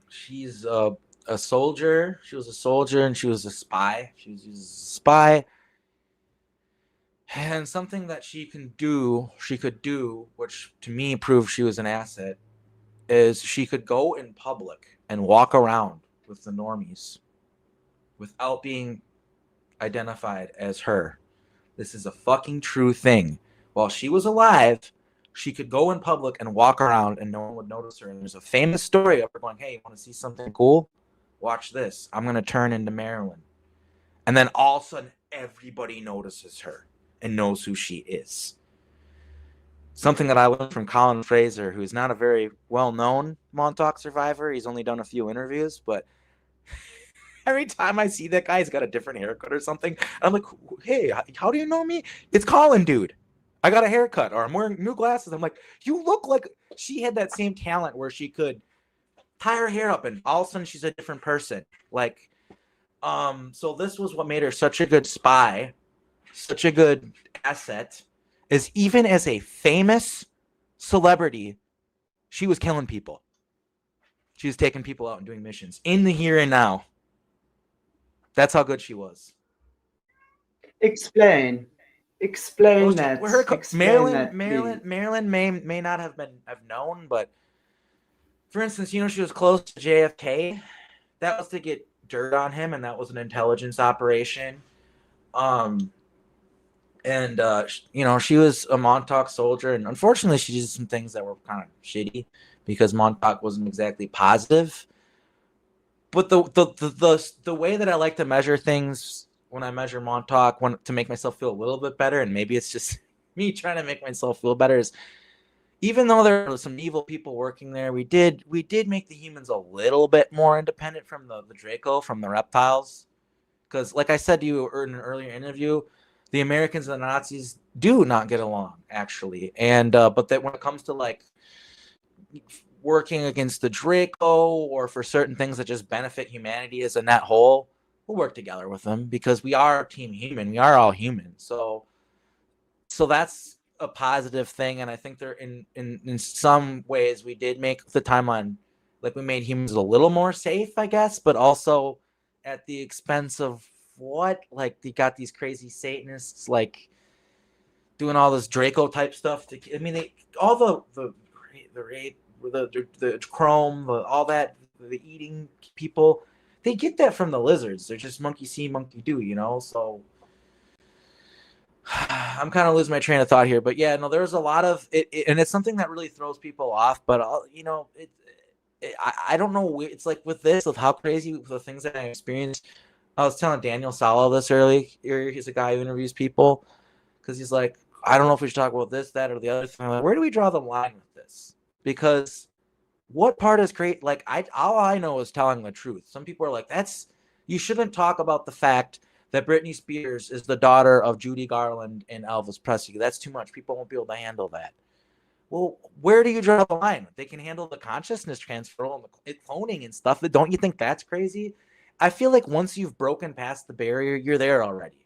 She's a soldier. She was a soldier, and she was a spy. She was a spy. And something that she could do, which to me proved she was an asset, is she could go in public and walk around with the normies without being identified as her. This is a fucking true thing. While she was alive, she could go in public and walk around and no one would notice her. And there's a famous story of her going, hey, you want to see something cool? Watch this. I'm going to turn into Marilyn. And then all of a sudden, everybody notices her and knows who she is. Something that I learned from Colin Fraser, who's not a very well-known Montauk survivor. He's only done a few interviews, but every time I see that guy, he's got a different haircut or something. I'm like, hey, how do you know me? It's Colin, dude. I got a haircut, or I'm wearing new glasses. I'm like, you look like she had that same talent where she could tie her hair up and all of a sudden she's a different person. Like, so this was what made her such a good spy, such a good asset, is even as a famous celebrity, she was killing people. She was taking people out and doing missions in the here and now. That's how good she was. Explain that. Marilyn may not have known, but for instance, she was close to JFK. That was to get dirt on him, and that was an intelligence operation. She was a Montauk soldier, and unfortunately, she did some things that were kind of shitty because Montauk wasn't exactly positive. But the way that I like to measure things when I measure Montauk, to make myself feel a little bit better, and maybe it's just me trying to make myself feel better, is even though there were some evil people working there, we did make the humans a little bit more independent from the Draco, from the reptiles. Because like I said to you in an earlier interview, the Americans and the Nazis do not get along, actually. And but that when it comes to like working against the Draco or for certain things that just benefit humanity as a net whole, we'll work together with them because we are team human. We are all human. So that's a positive thing. And I think they're in some ways we did make the timeline, like we made humans a little more safe, I guess, but also at the expense of what? Like you got these crazy Satanists like doing all this Draco type stuff. All the rape, the chrome, all that, the eating people, they get that from the lizards. They're just monkey see, monkey do, So I'm kind of losing my train of thought here, but yeah, no, there's a lot of it, and it's something that really throws people off. But I don't know. It's like with how crazy the things that I experienced. I was telling Daniel Salo this earlier. He's a guy who interviews people because he's like, I don't know if we should talk about this, that, or the other thing. I'm like, where do we draw the line with this? Because what part is great? Like, all I know is telling the truth. Some people are like, you shouldn't talk about the fact that Britney Spears is the daughter of Judy Garland and Elvis Presley. That's too much. People won't be able to handle that. Well, where do you draw the line? They can handle the consciousness transferal and the cloning and stuff. Don't you think that's crazy? I feel like once you've broken past the barrier, you're there already.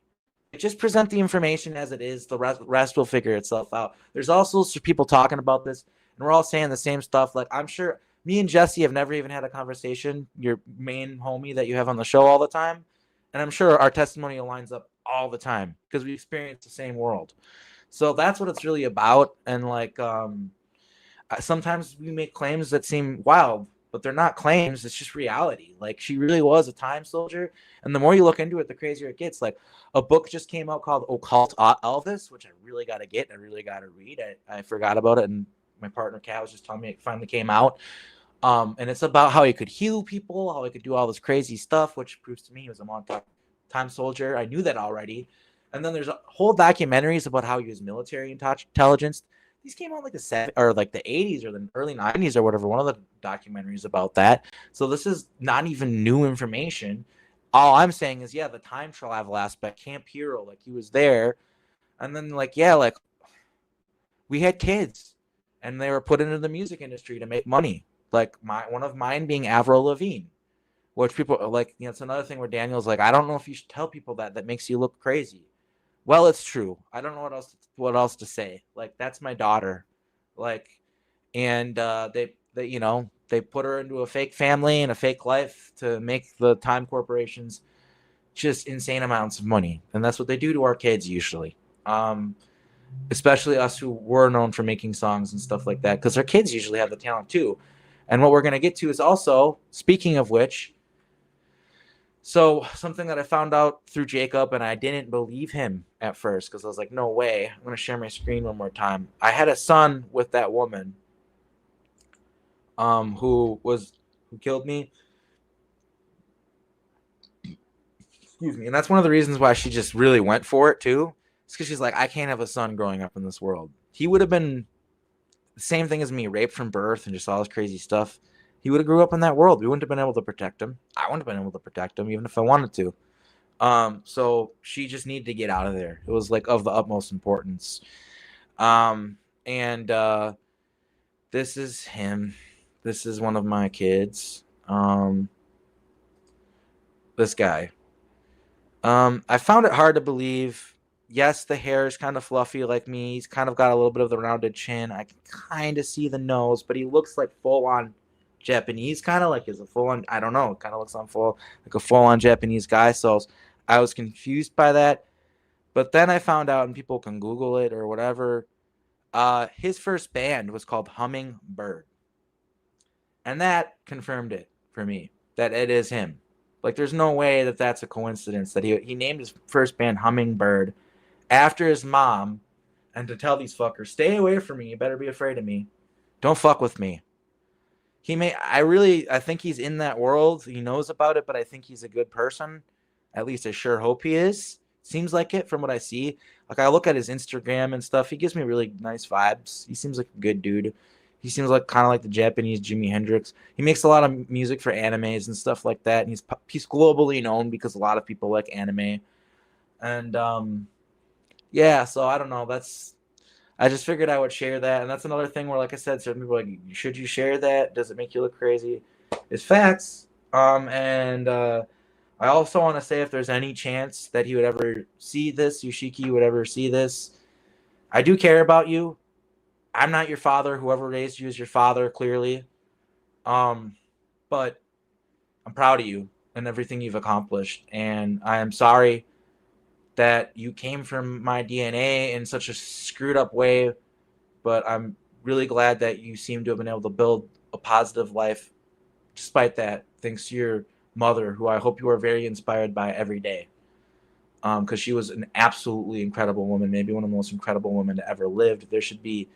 Just present the information as it is. The rest will figure itself out. There's also people talking about this, and we're all saying the same stuff. Like, I'm sure me and Jesse have never even had a conversation, your main homie that you have on the show all the time. And I'm sure our testimony lines up all the time because we experience the same world. So that's what it's really about. And like, sometimes we make claims that seem wild, but they're not claims. It's just reality. Like, she really was a time soldier. And the more you look into it, the crazier it gets. Like, a book just came out called Occult Elvis, which I really got to get. I really got to read. I forgot about it. And my partner, Kat, was just telling me it finally came out. And it's about how he could heal people, how he could do all this crazy stuff, which proves to me he was a Montauk time soldier. I knew that already. And then there's a whole documentaries about how he was military intelligence. These came out like the 80s or the early 90s or whatever. One of the documentaries about that. So this is not even new information. All I'm saying is, yeah, the time travel aspect, Camp Hero, like he was there. And then we had kids and they were put into the music industry to make money. Like one of mine being Avril Lavigne, which people are like, it's another thing where Daniel's like, I don't know if you should tell people that makes you look crazy. Well, it's true. I don't know what else to say. Like, that's my daughter. Like, and they put her into a fake family and a fake life to make the time corporations just insane amounts of money. And that's what they do to our kids usually. Especially us who were known for making songs and stuff like that, because our kids usually have the talent too. And what we're going to get to is also, speaking of which, So something that I found out through Jacob, and I didn't believe him at first because I was like, no way. I'm going to share my screen one more time. I had a son with that woman who killed me. Excuse me. And that's one of the reasons why she just really went for it too. It's because she's like, I can't have a son growing up in this world. He would have been the same thing as me, raped from birth and just all this crazy stuff. He would have grew up in that world. We wouldn't have been able to protect him. I wouldn't have been able to protect him, even if I wanted to. So she just needed to get out of there. It was like of the utmost importance. And this is him. This is one of my kids. This guy. I found it hard to believe. Yes, the hair is kind of fluffy like me. He's kind of got a little bit of the rounded chin. I can kind of see the nose, but he looks like full-on Japanese, kind of like is a full-on, I don't know, kind of looks like a full-on Japanese guy. So I was confused by that. But then I found out, and people can Google it or whatever, his first band was called Hummingbird. And that confirmed it for me, that it is him. Like, there's no way that that's a coincidence that he named his first band Hummingbird after his mom, and to tell these fuckers, stay away from me, you better be afraid of me. Don't fuck with me. I think he's in that world. He knows about it, but I think he's a good person. At least I sure hope he is. Seems like it from what I see. Like, I look at his Instagram and stuff. He gives me really nice vibes. He seems like a good dude. He seems like kind of like the Japanese Jimi Hendrix. He makes a lot of music for animes and stuff like that. And he's globally known because a lot of people like anime. And yeah, so I don't know. I just figured I would share that. And that's another thing where, like I said, certain people are like, should you share that? Does it make you look crazy? It's facts. I also want to say, if there's any chance that he would ever see this, Yoshiki would ever see this, I do care about you. I'm not your father. Whoever raised you is your father, clearly. But I'm proud of you and everything you've accomplished. And I am sorry that you came from my DNA in such a screwed up way. But I'm really glad that you seem to have been able to build a positive life despite that, thanks to your mother, who I hope you are very inspired by every day. Because she was an absolutely incredible woman, maybe one of the most incredible women to ever lived. There should be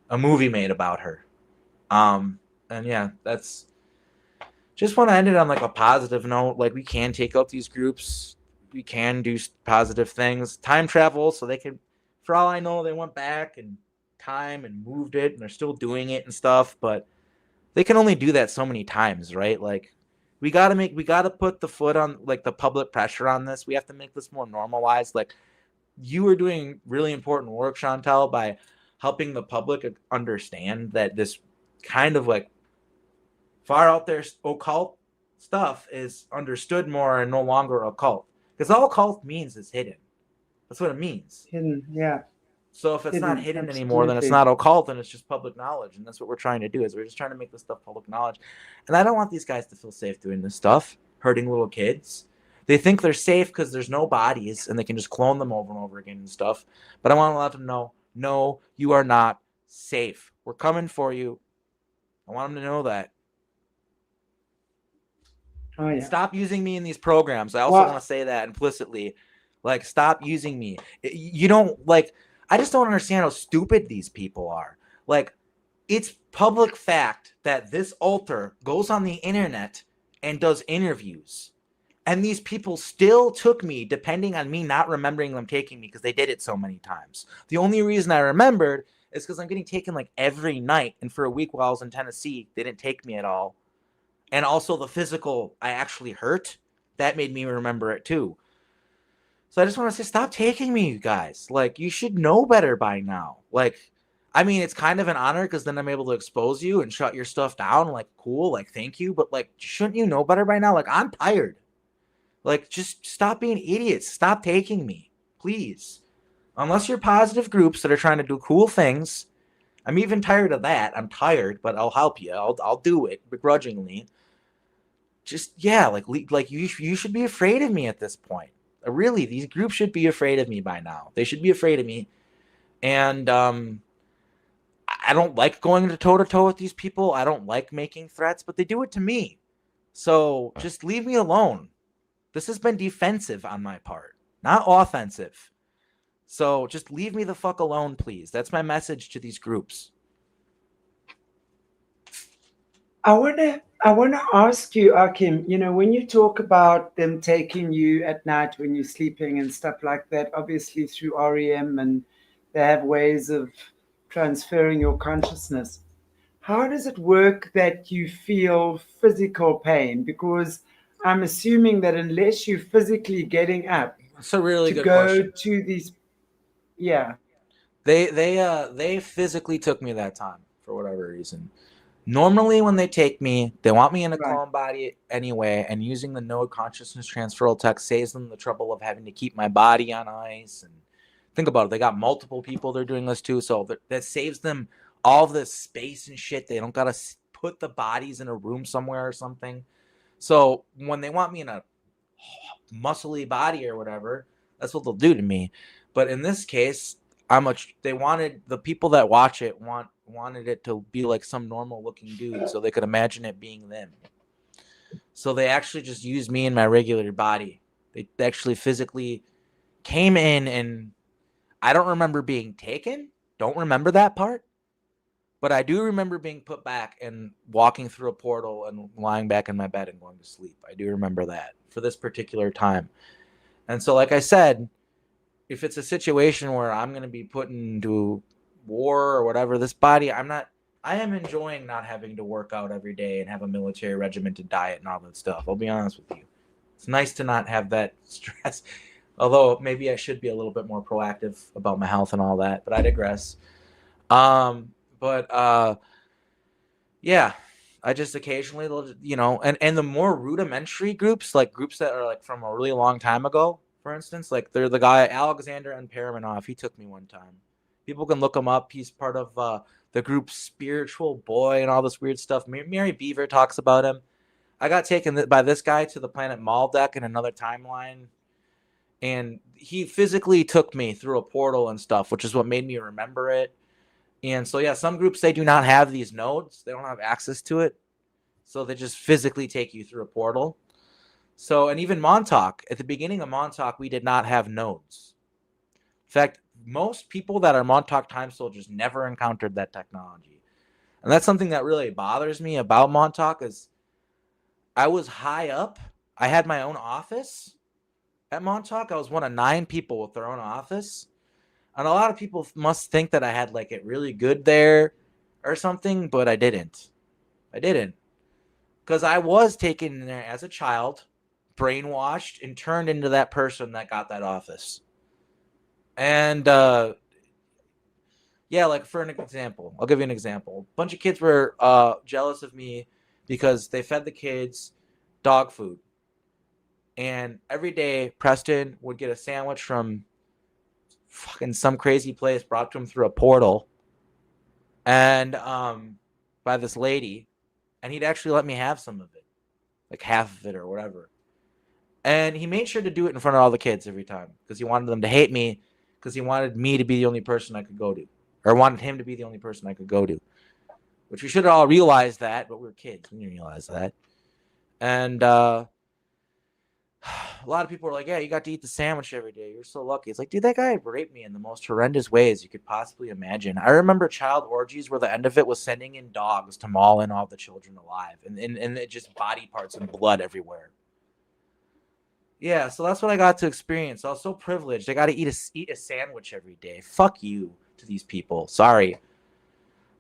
a movie made about her. And yeah, that's just want to end it on like a positive note. Like, we can take out these groups. We can do positive things. Time travel, so they can, for all I know, they went back and time and moved it, and they're still doing it and stuff, but they can only do that so many times, right? Like, we got to put the foot on, like, the public pressure on this. We have to make this more normalized. Like, you are doing really important work, Chantal, by helping the public understand that this kind of like far out there occult stuff is understood more and no longer occult. Because all occult means is hidden. That's what it means. Hidden, yeah. So if it's not hidden anymore, then it's not occult, and it's just public knowledge. And that's what we're trying to do, is we're just trying to make this stuff public knowledge. And I don't want these guys to feel safe doing this stuff, hurting little kids. They think they're safe because there's no bodies and they can just clone them over and over again and stuff. But I want to let them know, no, you are not safe. We're coming for you. I want them to know that. Oh, yeah. Stop using me in these programs. I also want to say that implicitly. Like, stop using me. You don't, like, I just don't understand how stupid these people are. Like, it's public fact that this altar goes on the internet and does interviews. And these people still took me, depending on me not remembering them taking me, because they did it so many times. The only reason I remembered is because I'm getting taken like every night. And for a week while I was in Tennessee, they didn't take me at all. And also the physical I actually hurt, that made me remember it too. So I just want to say, stop taking me, you guys. Like, you should know better by now. Like, I mean, it's kind of an honor because then I'm able to expose you and shut your stuff down. Like, cool, like, thank you. But, like, shouldn't you know better by now? Like, I'm tired. Like, just stop being idiots. Stop taking me, please. Unless you're positive groups that are trying to do cool things. I'm even tired of that. I'm tired, but I'll help you. I'll do it begrudgingly. Just, yeah, like you should be afraid of me at this point. Really, these groups should be afraid of me by now. They should be afraid of me. And I don't like going toe-to-toe with these people. I don't like making threats, but they do it to me. So just leave me alone. This has been defensive on my part, not offensive. So just leave me the fuck alone, please. That's my message to these groups. I wanna ask you, Akim, when you talk about them taking you at night when you're sleeping and stuff like that, obviously through REM, and they have ways of transferring your consciousness. How does it work that you feel physical pain? Because I'm assuming that unless you're physically getting up That's a really to good go question. to these, yeah, They physically took me that time for whatever reason. Normally, when they take me, they want me in a right, calm body anyway, and using the no consciousness transferal tech saves them the trouble of having to keep my body on ice. And think about it, they got multiple people they're doing this to, so that saves them all this space and shit. They don't gotta put the bodies in a room somewhere or something. So when they want me in a muscly body or whatever, that's what they'll do to me. But in this case, they wanted the people that watch it wanted it to be like some normal looking dude so they could imagine it being them. So they actually just used me in my regular body. They actually physically came in, and I don't remember being taken. Don't remember that part. But I do remember being put back and walking through a portal and lying back in my bed and going to sleep. I do remember that for this particular time. And so, like I said, if it's a situation where I'm going to be put into war or whatever, this body, I am enjoying not having to work out every day and have a military regimented diet and all that stuff. I'll be honest with you. It's nice to not have that stress. Although maybe I should be a little bit more proactive about my health and all that, but I digress. But yeah, I just occasionally, and the more rudimentary groups, like groups that are like from a really long time ago, for instance, like they're the guy Alexander and Paramanov. He took me one time. People can look him up. He's part of the group Spiritual Boy and all this weird stuff. Mary Beaver talks about him. I got taken by this guy to the planet Maldek in another timeline, and he physically took me through a portal and stuff, which is what made me remember it. And so, yeah, some groups, they do not have these nodes. They don't have access to it. So they just physically take you through a portal. So, and even Montauk, at the beginning of Montauk, we did not have nodes. In fact, most people that are Montauk time soldiers never encountered that technology. And that's something that really bothers me about Montauk is I was high up. I had my own office at Montauk. I was one of 9 people with their own office. And a lot of people must think that I had like it really good there or something, but I didn't. Because I was taken in there as a child, brainwashed, and turned into that person that got that office. And yeah, like for an example, I'll give you an example. A bunch of kids were jealous of me because they fed the kids dog food. And every day, Preston would get a sandwich from fucking some crazy place brought to him through a portal and by this lady, and he'd actually let me have some of it, like half of it or whatever. And he made sure to do it in front of all the kids every time because he wanted them to hate me because he wanted me to be the only person I could go to, or wanted him to be the only person I could go to, which we should have all realized that, but we were kids. We didn't realize that. And a lot of people are like, yeah, you got to eat the sandwich every day. You're so lucky. It's like, dude, that guy raped me in the most horrendous ways you could possibly imagine. I remember child orgies where the end of it was sending in dogs to maul in all the children alive, and it just body parts and blood everywhere. Yeah, so that's what I got to experience. I was so privileged. I got to eat a sandwich every day. Fuck you to these people. Sorry.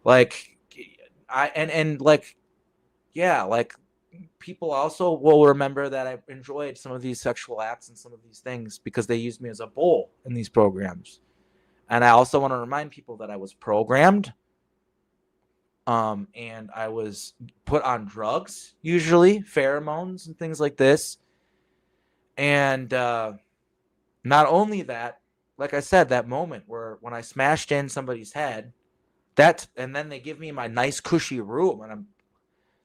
Like, like, yeah, like, people also will remember that I enjoyed some of these sexual acts and some of these things because they used me as a bull in these programs. And I also want to remind people that I was programmed, and I was put on drugs, usually pheromones and things like this. And not only that, like I said, that moment where when I smashed in somebody's head, and then they give me my nice cushy room and I'm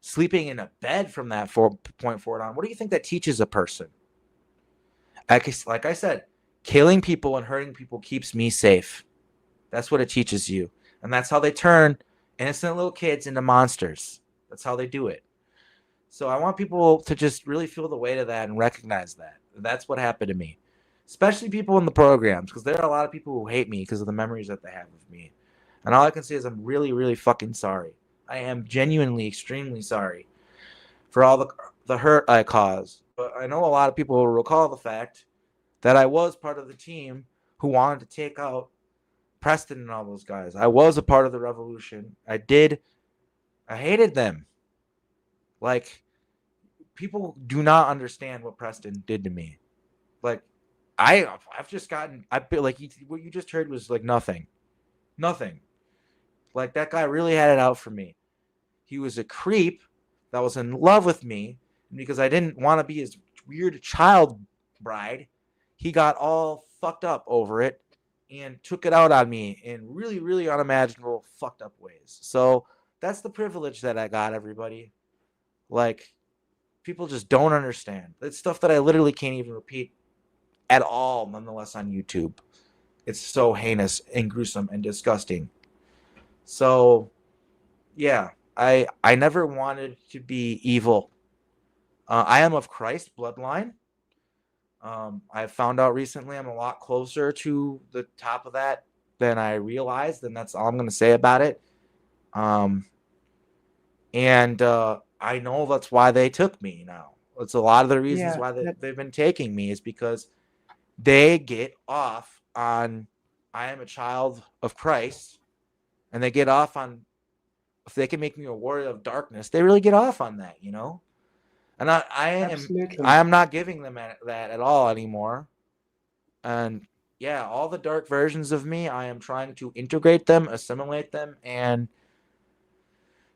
sleeping in a bed from that point forward on. What do you think that teaches a person? Like I said, killing people and hurting people keeps me safe. That's what it teaches you. And that's how they turn innocent little kids into monsters. That's how they do it. So I want people to just really feel the weight of that and recognize that. That's what happened to me. Especially people in the programs, because there are a lot of people who hate me because of the memories that they have of me. And all I can say is I'm really, really fucking sorry. I am genuinely extremely sorry for all the hurt I caused. But I know a lot of people will recall the fact that I was part of the team who wanted to take out Preston and all those guys. I was a part of the revolution. I hated them. Like, people do not understand what Preston did to me. Like, I've just gotten, I feel like what you just heard was like nothing. Like, that guy really had it out for me. He was a creep that was in love with me, and because I didn't want to be his weird child bride, he got all fucked up over it and took it out on me in really, really unimaginable fucked up ways. So that's the privilege that I got, everybody. Like, people just don't understand. It's stuff that I literally can't even repeat at all, nonetheless, on YouTube. It's so heinous and gruesome and disgusting. So, yeah, I never wanted to be evil. I am of Christ bloodline. I found out recently I'm a lot closer to the top of that than I realized, and that's all I'm going to say about it. And I know that's why they took me now. It's a lot of the reasons why they've been taking me is because they get off on I am a child of Christ, and they get off on if they can make me a warrior of darkness, they really get off on that, you know? And I am not giving them that at all anymore. And yeah, all the dark versions of me, I am trying to integrate them, assimilate them, and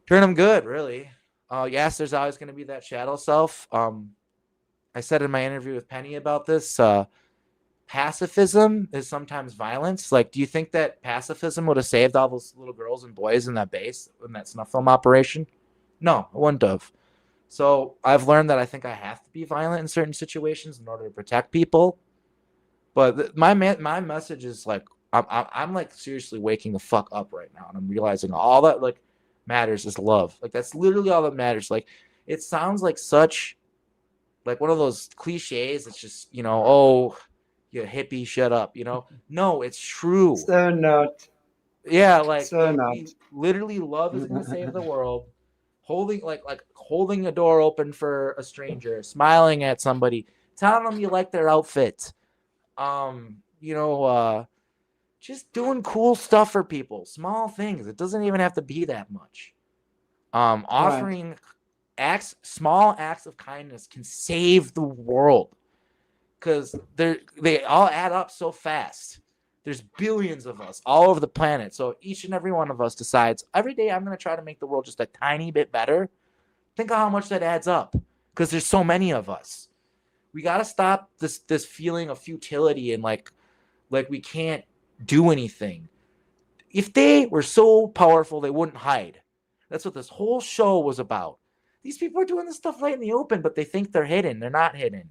turn them good, really. Yes, there's always going to be that shadow self. I said in my interview with Penny about this, pacifism is sometimes violence. Like, do you think that pacifism would have saved all those little girls and boys in that base, in that snuff film operation? No, it wouldn't have. So I've learned that I think I have to be violent in certain situations in order to protect people. But my message is like I'm like seriously waking the fuck up right now, and I'm realizing all that like matters is love. Like, that's literally all that matters. Like, it sounds like such like one of those cliches. It's just, you know, oh, you hippie, shut up. You know, no, it's true. So not. Yeah, like So not. literally, love is gonna save the world. Holding holding a door open for a stranger, smiling at somebody, telling them you like their outfit. Just doing cool stuff for people, small things. It doesn't even have to be that much. Offering small acts of kindness can save the world because they all add up so fast. There's billions of us all over the planet. So each and every one of us decides every day I'm going to try to make the world just a tiny bit better. Think of how much that adds up because there's so many of us. We got to stop this feeling of futility and like we can't do anything. If they were so powerful, they wouldn't hide. That's what this whole show was about. These people are doing this stuff right in the open, but they think they're hidden. They're not hidden.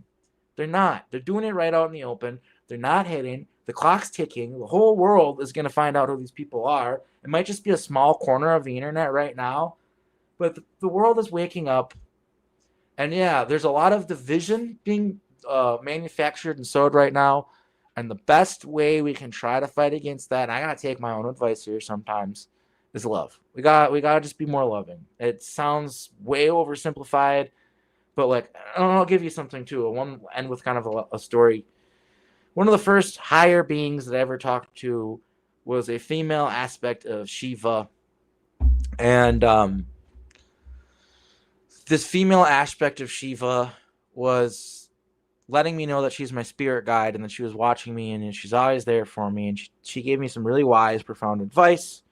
They're not. They're doing it right out in the open. They're not hidden. The clock's ticking. The whole world is going to find out who these people are. It might just be a small corner of the internet right now, but the world is waking up. And yeah, there's a lot of division being manufactured and sowed right now. And the best way we can try to fight against that, and I gotta take my own advice here sometimes, is love. We gotta just be more loving. It sounds way oversimplified, but like I'll give you something too. I want to end with kind of a story. One of the first higher beings that I ever talked to was a female aspect of Shiva, and this female aspect of Shiva was letting me know that she's my spirit guide and that she was watching me and she's always there for me. And she gave me some really wise, profound advice.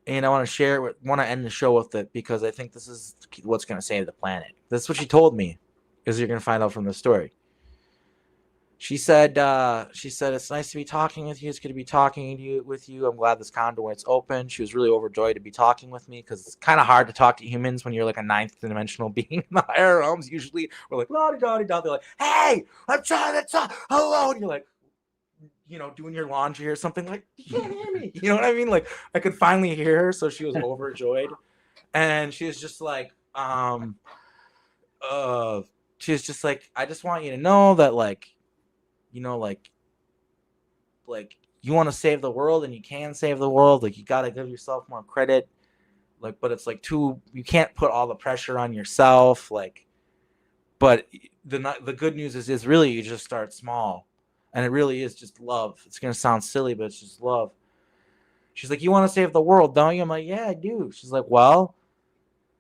And I want to share it, want to end the show with it because I think this is what's going to save the planet. That's what she told me, as you're going to find out from the story. She said, it's nice to be talking with you. It's good to be talking with you. I'm glad this conduit's open. She was really overjoyed to be talking with me because it's kind of hard to talk to humans when you're like a ninth dimensional being in the higher realms. Usually we're like, la-di-da-di-da. They're like, hey, I'm trying to talk. Hello. And you're like, you know, doing your laundry or something like, you can't hear me. You know what I mean? Like, I could finally hear her. So she was overjoyed. And she was just like, she was just like, I just want you to know that, like, you know, like you want to save the world and you can save the world. Like, you got to give yourself more credit. Like, but it's like you can't put all the pressure on yourself. Like, but the good news is really you just start small, and it really is just love. It's gonna sound silly, but it's just love. She's like, you want to save the world, don't you? I'm like, yeah, I do. She's like, well,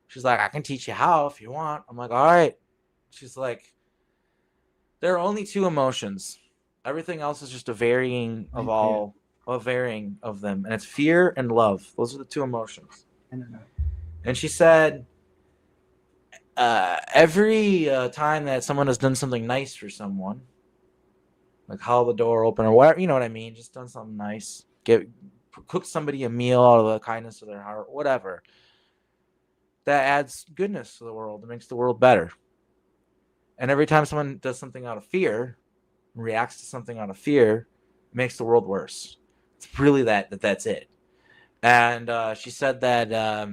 she's like, I can teach you how if you want. I'm like, all right. She's like, there are only two emotions. Everything else is just a varying of Thank a varying of them, and it's fear and love. Those are the two emotions. you. No. And she said, every time that someone has done something nice for someone, like held the door open or whatever, you know what I mean, just done something nice, cook somebody a meal out of the kindness of their heart, whatever, that adds goodness to the world. It makes the world better. And every time someone does something out of fear, reacts to something out of fear, it makes the world worse. It's really that's it. And she said that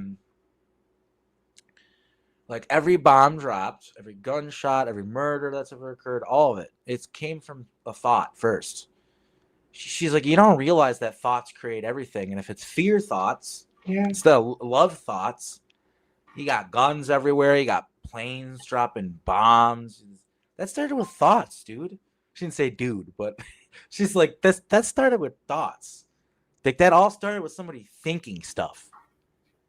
like every bomb dropped, every gunshot, every murder that's ever occurred, all of it came from a thought first. She's like, you don't realize that thoughts create everything. And if it's fear thoughts, instead of love thoughts, you got guns everywhere. You got planes dropping bombs. That started with thoughts, dude. She didn't say dude, but she's like, that started with thoughts. Like, that all started with somebody thinking stuff.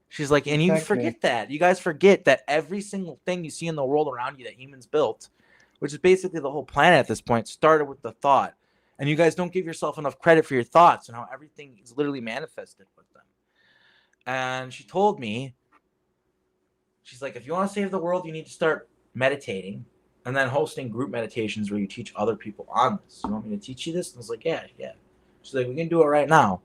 She's like, and you forget that. You guys forget that every single thing you see in the world around you that humans built, which is basically the whole planet at this point, started with the thought. And you guys don't give yourself enough credit for your thoughts and how everything is literally manifested with them. And she told me, she's like, if you want to save the world, you need to start meditating and then hosting group meditations where you teach other people on this. You want me to teach you this? And I was like, yeah. She's like, we can do it right now.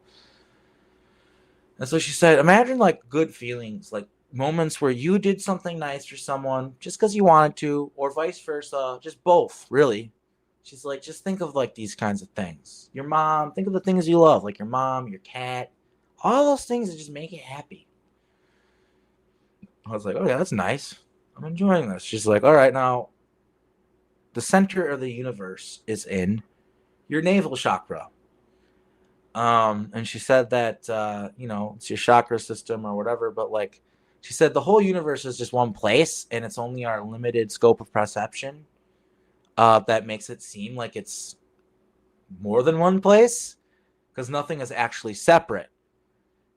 And so she said, imagine like good feelings, like moments where you did something nice for someone just because you wanted to, or vice versa, just both, really. She's like, just think of like these kinds of things. Your mom, think of the things you love, like your mom, your cat, all those things that just make you happy. I was like, oh yeah, that's nice. I'm enjoying this. She's like, all right, now the center of the universe is in your navel chakra. And she said that, it's your chakra system or whatever, but like, she said the whole universe is just one place and it's only our limited scope of perception that makes it seem like it's more than one place, because nothing is actually separate.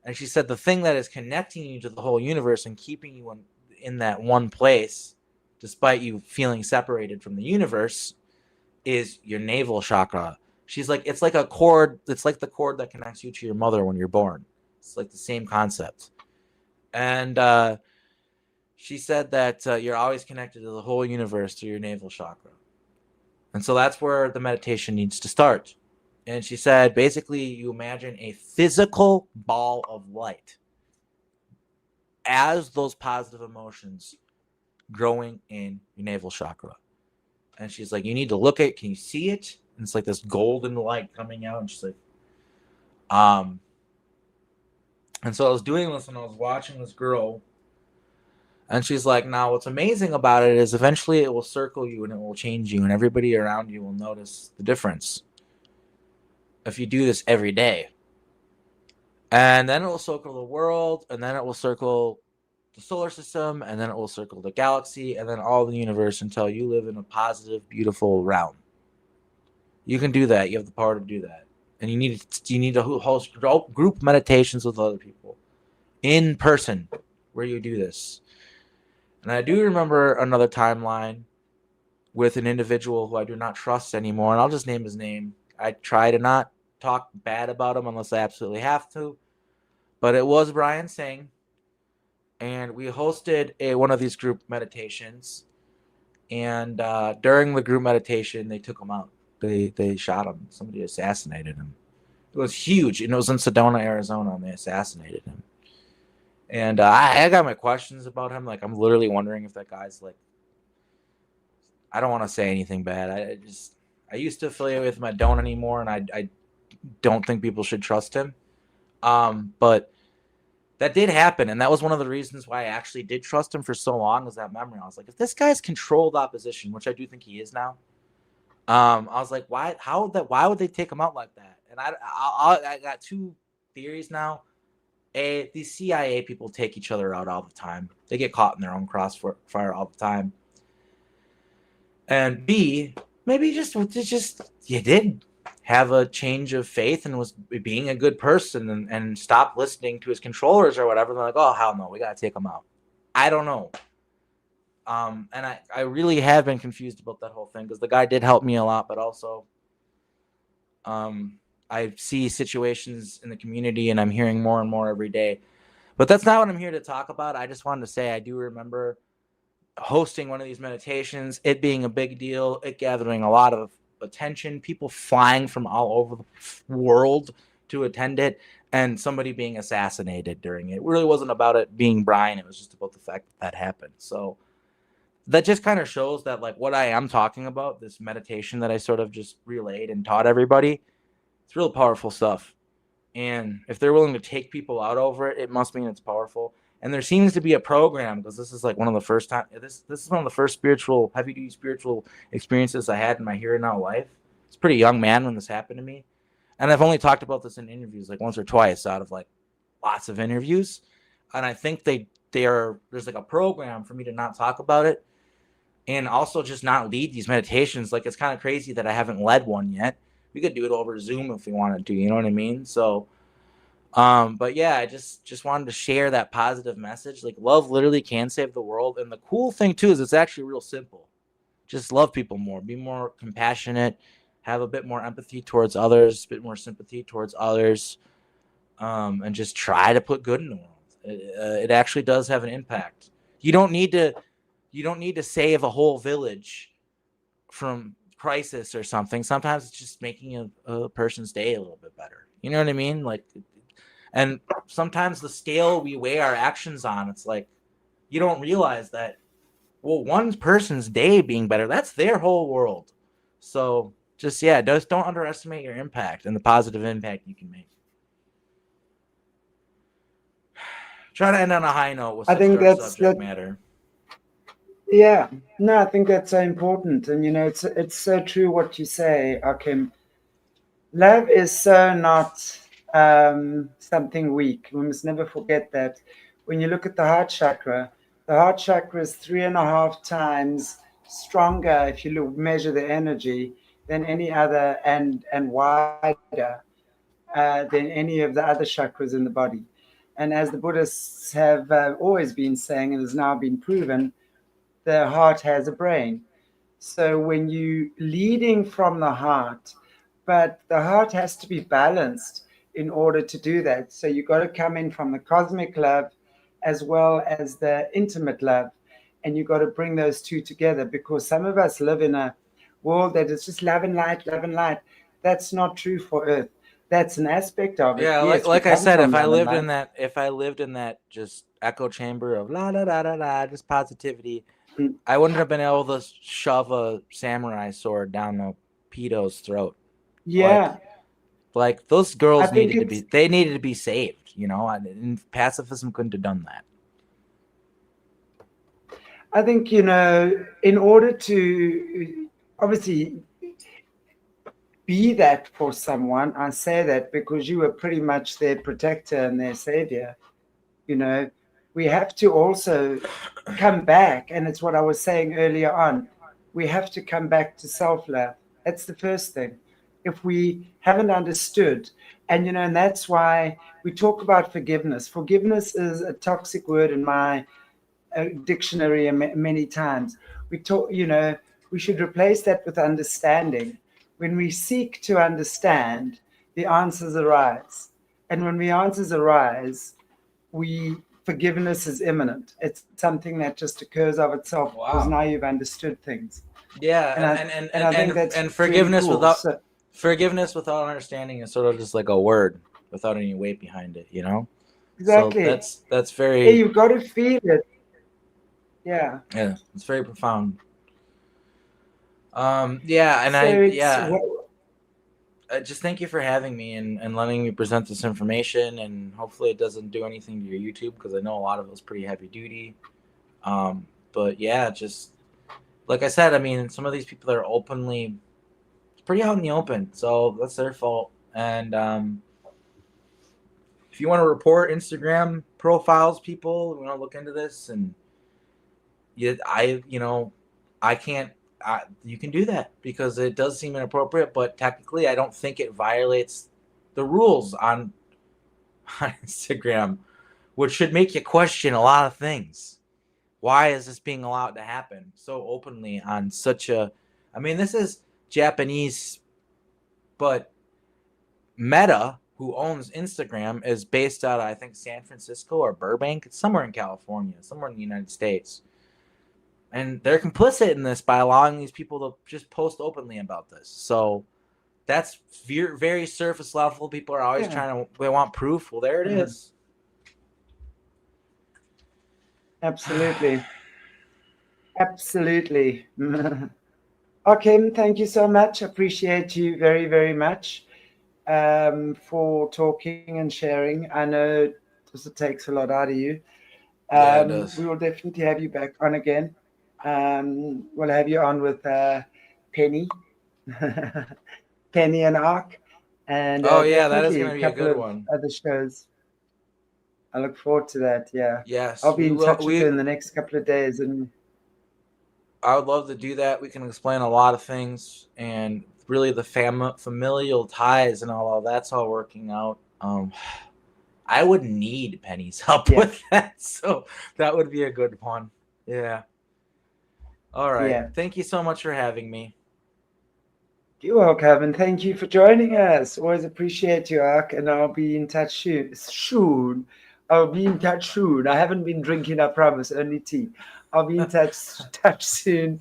And she said the thing that is connecting you to the whole universe and keeping you in that one place, despite you feeling separated from the universe, is your navel chakra. She's like, it's like a cord. It's like the cord that connects you to your mother when you're born. It's like the same concept. And she said that you're always connected to the whole universe through your navel chakra. And so that's where the meditation needs to start. And she said, basically, you imagine a physical ball of light as those positive emotions growing in your navel chakra. And she's like, you need to look at it. Can you see it? And it's like this golden light coming out. And she's like, and so I was doing this and I was watching this girl. And she's like, now what's amazing about it is eventually it will circle you and it will change you. And everybody around you will notice the difference if you do this every day. And then it will circle the world. And then it will circle the solar system. And then it will circle the galaxy. And then all the universe until you live in a positive, beautiful realm. You can do that. You have the power to do that. And you need to host group meditations with other people in person where you do this. And I do remember another timeline with an individual who I do not trust anymore. And I'll just name his name. I try to not talk bad about him unless I absolutely have to. But it was Brian Singh. And we hosted one of these group meditations. And during the group meditation, they took him out. They shot him. Somebody assassinated him. It was huge. And it was in Sedona, Arizona, and they assassinated him. And I got my questions about him. Like, I'm literally wondering if that guy's like, I don't want to say anything bad. I used to affiliate with him. I don't anymore. And I don't think people should trust him. But that did happen, and that was one of the reasons why I actually did trust him for so long. Was that memory? I was like, if this guy's controlled opposition, which I do think he is now, I was like, why? Why would they take him out like that? And I got two theories now. A, these CIA people take each other out all the time. They get caught in their own crossfire all the time. And B, maybe just you did have a change of faith and was being a good person and stopped listening to his controllers or whatever. They're like, oh, hell no, we got to take him out. I don't know. And I really have been confused about that whole thing because the guy did help me a lot, but also I see situations in the community and I'm hearing more and more every day. But that's not what I'm here to talk about. I just wanted to say I do remember hosting one of these meditations, it being a big deal, it gathering a lot of attention, people flying from all over the world to attend it, and somebody being assassinated during it. It really wasn't about it being Brian. It was just about the fact that happened. So that just kind of shows that, like, what I am talking about, this meditation that I sort of just relayed and taught everybody, it's real powerful stuff. And if they're willing to take people out over it, it must mean it's powerful. And there seems to be a program, because this is like one of the first time. This is one of the first heavy duty spiritual experiences I had in my here and now life. I was a pretty young man when this happened to me, and I've only talked about this in interviews like once or twice out of like lots of interviews. And I think there's like a program for me to not talk about it, and also just not lead these meditations. Like, it's kind of crazy that I haven't led one yet. We could do it over Zoom if we wanted to. You know what I mean? So. But yeah, I just wanted to share that positive message. Like, love literally can save the world. And the cool thing too is it's actually real simple. Just love people more, be more compassionate, have a bit more empathy towards others, a bit more sympathy towards others, and just try to put good in the world. It actually does have an impact. You don't need to save a whole village from crisis or something. Sometimes it's just making a person's day a little bit better. You know what I mean? Like, and sometimes the scale we weigh our actions on, it's like you don't realize that, well, one person's day being better, that's their whole world. So just don't underestimate your impact and the positive impact you can make. Try to end on a high note with I such think dark that's subject that. matter. Yeah, no, I think that's so important, and it's so true what you say, Akim. Love is so not something weak. We must never forget that. When you look at the heart chakra is 3.5 times stronger if you measure the energy than any other, and wider than any of the other chakras in the body. And as the Buddhists have always been saying, and has now been proven, the heart has a brain. So when you leading from the heart, but the heart has to be balanced in order to do that. So you got to come in from the cosmic love as well as the intimate love. And you got to bring those two together, because some of us live in a world that is just love and light, love and light. That's not true for Earth. That's an aspect of it. Yeah, Yes, we like I come said, from love and light. if I lived in that just echo chamber of la la la la la, just positivity, Mm. I wouldn't have been able to shove a samurai sword down a pedo's throat. Yeah, Like those I girls think they needed to be saved, and pacifism couldn't have done that. I think, in order to obviously be that for someone, I say that because you were pretty much their protector and their savior, you know, we have to also come back. And it's what I was saying earlier on. We have to come back to self love. That's the first thing. If we haven't understood, and that's why we talk about forgiveness. Forgiveness is a toxic word in my dictionary many times. We talk, we should replace that with understanding. When we seek to understand, the answers arise. And when the answers arise, we forgiveness is imminent. It's something that just occurs of itself because Wow. now you've understood things. Yeah, And I think that's and really cool. So, forgiveness without understanding is sort of just like a word without any weight behind it, So exactly. that's Yeah, very you've got to feel it. Yeah. it's very profound. Yeah, and So I it's yeah just thank you for having me and letting me present this information. And hopefully, it doesn't do anything to your YouTube because I know a lot of it was pretty heavy duty. But yeah, just like I said, I mean, some of these people are openly pretty out in the open, so that's their fault. And if you want to report Instagram profiles, people, we want to look into this, and I can't. You can do that because it does seem inappropriate, but technically, I don't think it violates the rules on Instagram, which should make you question a lot of things. Why is this being allowed to happen so openly on such a? I mean, this is Japanese, but Meta, who owns Instagram, is based out of, I think, San Francisco or Burbank. It's somewhere in California, somewhere in the United States. And they're complicit in this by allowing these people to just post openly about this. So that's very surface level. People are always they want proof. Well, there it is. Absolutely. Absolutely. Okay, thank you so much. Appreciate you very, very much for talking and sharing. I know this takes a lot out of you. Yeah, it does. We will definitely have you back on again. We'll have you on with Penny, Penny and Ark, and Oh yeah, that is definitely going a to be a couple good of one. other shows. I look forward to that. Yeah, Yes, I'll be we in will. touch with her in the next couple of days, and I would love to do that. We can explain a lot of things, and really the familial ties and all of that's all working out. I would need Penny's help with that, so that would be a good one. Yeah. All right. Yeah. Thank you so much for having me. You're welcome, and thank you for joining us. Always appreciate you, Ark, and I'll be in touch soon. I'll be in touch soon. I haven't been drinking, I promise, only tea. I'll be in touch soon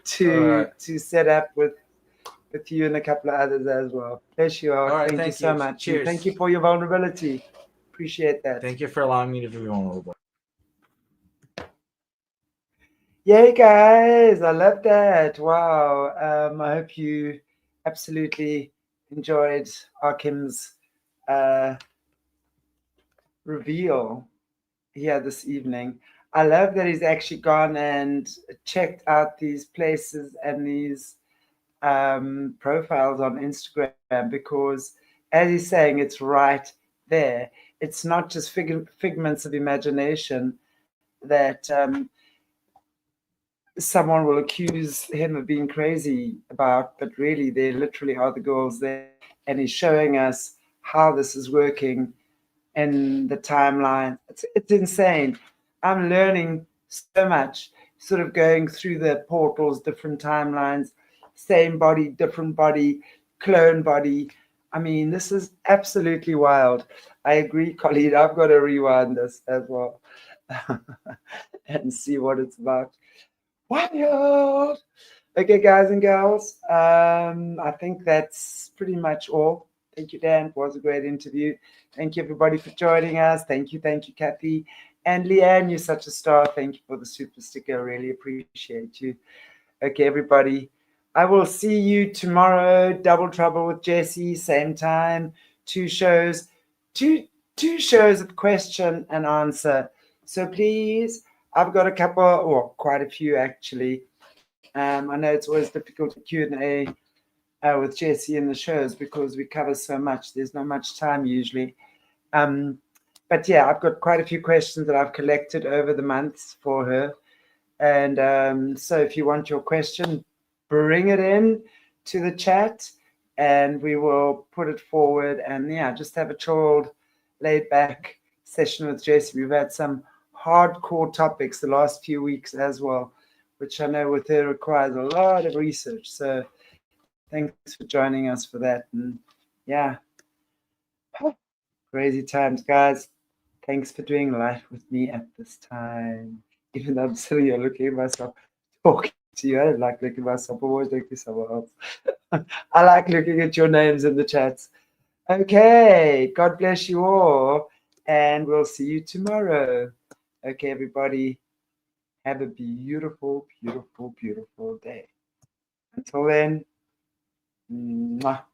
to set up with you and a couple of others as well. Bless you, Ark. All right. Thank you so much. Cheers. And thank you for your vulnerability. Appreciate that. Thank you for allowing me to be vulnerable. Yay, guys. I love that. Wow. I hope you absolutely enjoyed Arkheim's reveal here this evening. I love that he's actually gone and checked out these places and these profiles on Instagram because, as he's saying, it's right there. It's not just figments of imagination that someone will accuse him of being crazy about, but really, there literally are the girls there, and he's showing us how this is working in the timeline. It's insane. I'm learning so much, sort of going through the portals, different timelines, same body, different body, clone body. I mean, this is absolutely wild. I agree, Khalid. I've got to rewind this as well and see what it's about. Wild. Okay, guys and girls, I think that's pretty much all. Thank you, Dan. It was a great interview. Thank you, everybody, for joining us. Thank you, Kathy. And Leanne, you're such a star. Thank you for the super sticker. Really appreciate you. Okay, everybody. I will see you tomorrow. Double Trouble with Jesse, same time. Two shows of question and answer. So please, I've got a couple, or quite a few actually. I know it's always difficult to Q&A with Jesse in the shows because we cover so much. There's not much time usually. But yeah, I've got quite a few questions that I've collected over the months for her. And so if you want your question, bring it in to the chat and we will put it forward. And yeah, just have a chilled, laid back session with Jesse. We've had some hardcore topics the last few weeks as well, which I know with her requires a lot of research. So thanks for joining us for that. And yeah, crazy times, guys. Thanks for doing life with me at this time. Even though I'm sitting here looking at myself, talking to you, I don't like looking at myself. I'm always looking at someone else. I like looking at your names in the chats. Okay, God bless you all, and we'll see you tomorrow. Okay, everybody, have a beautiful, beautiful, beautiful day. Until then, mwah.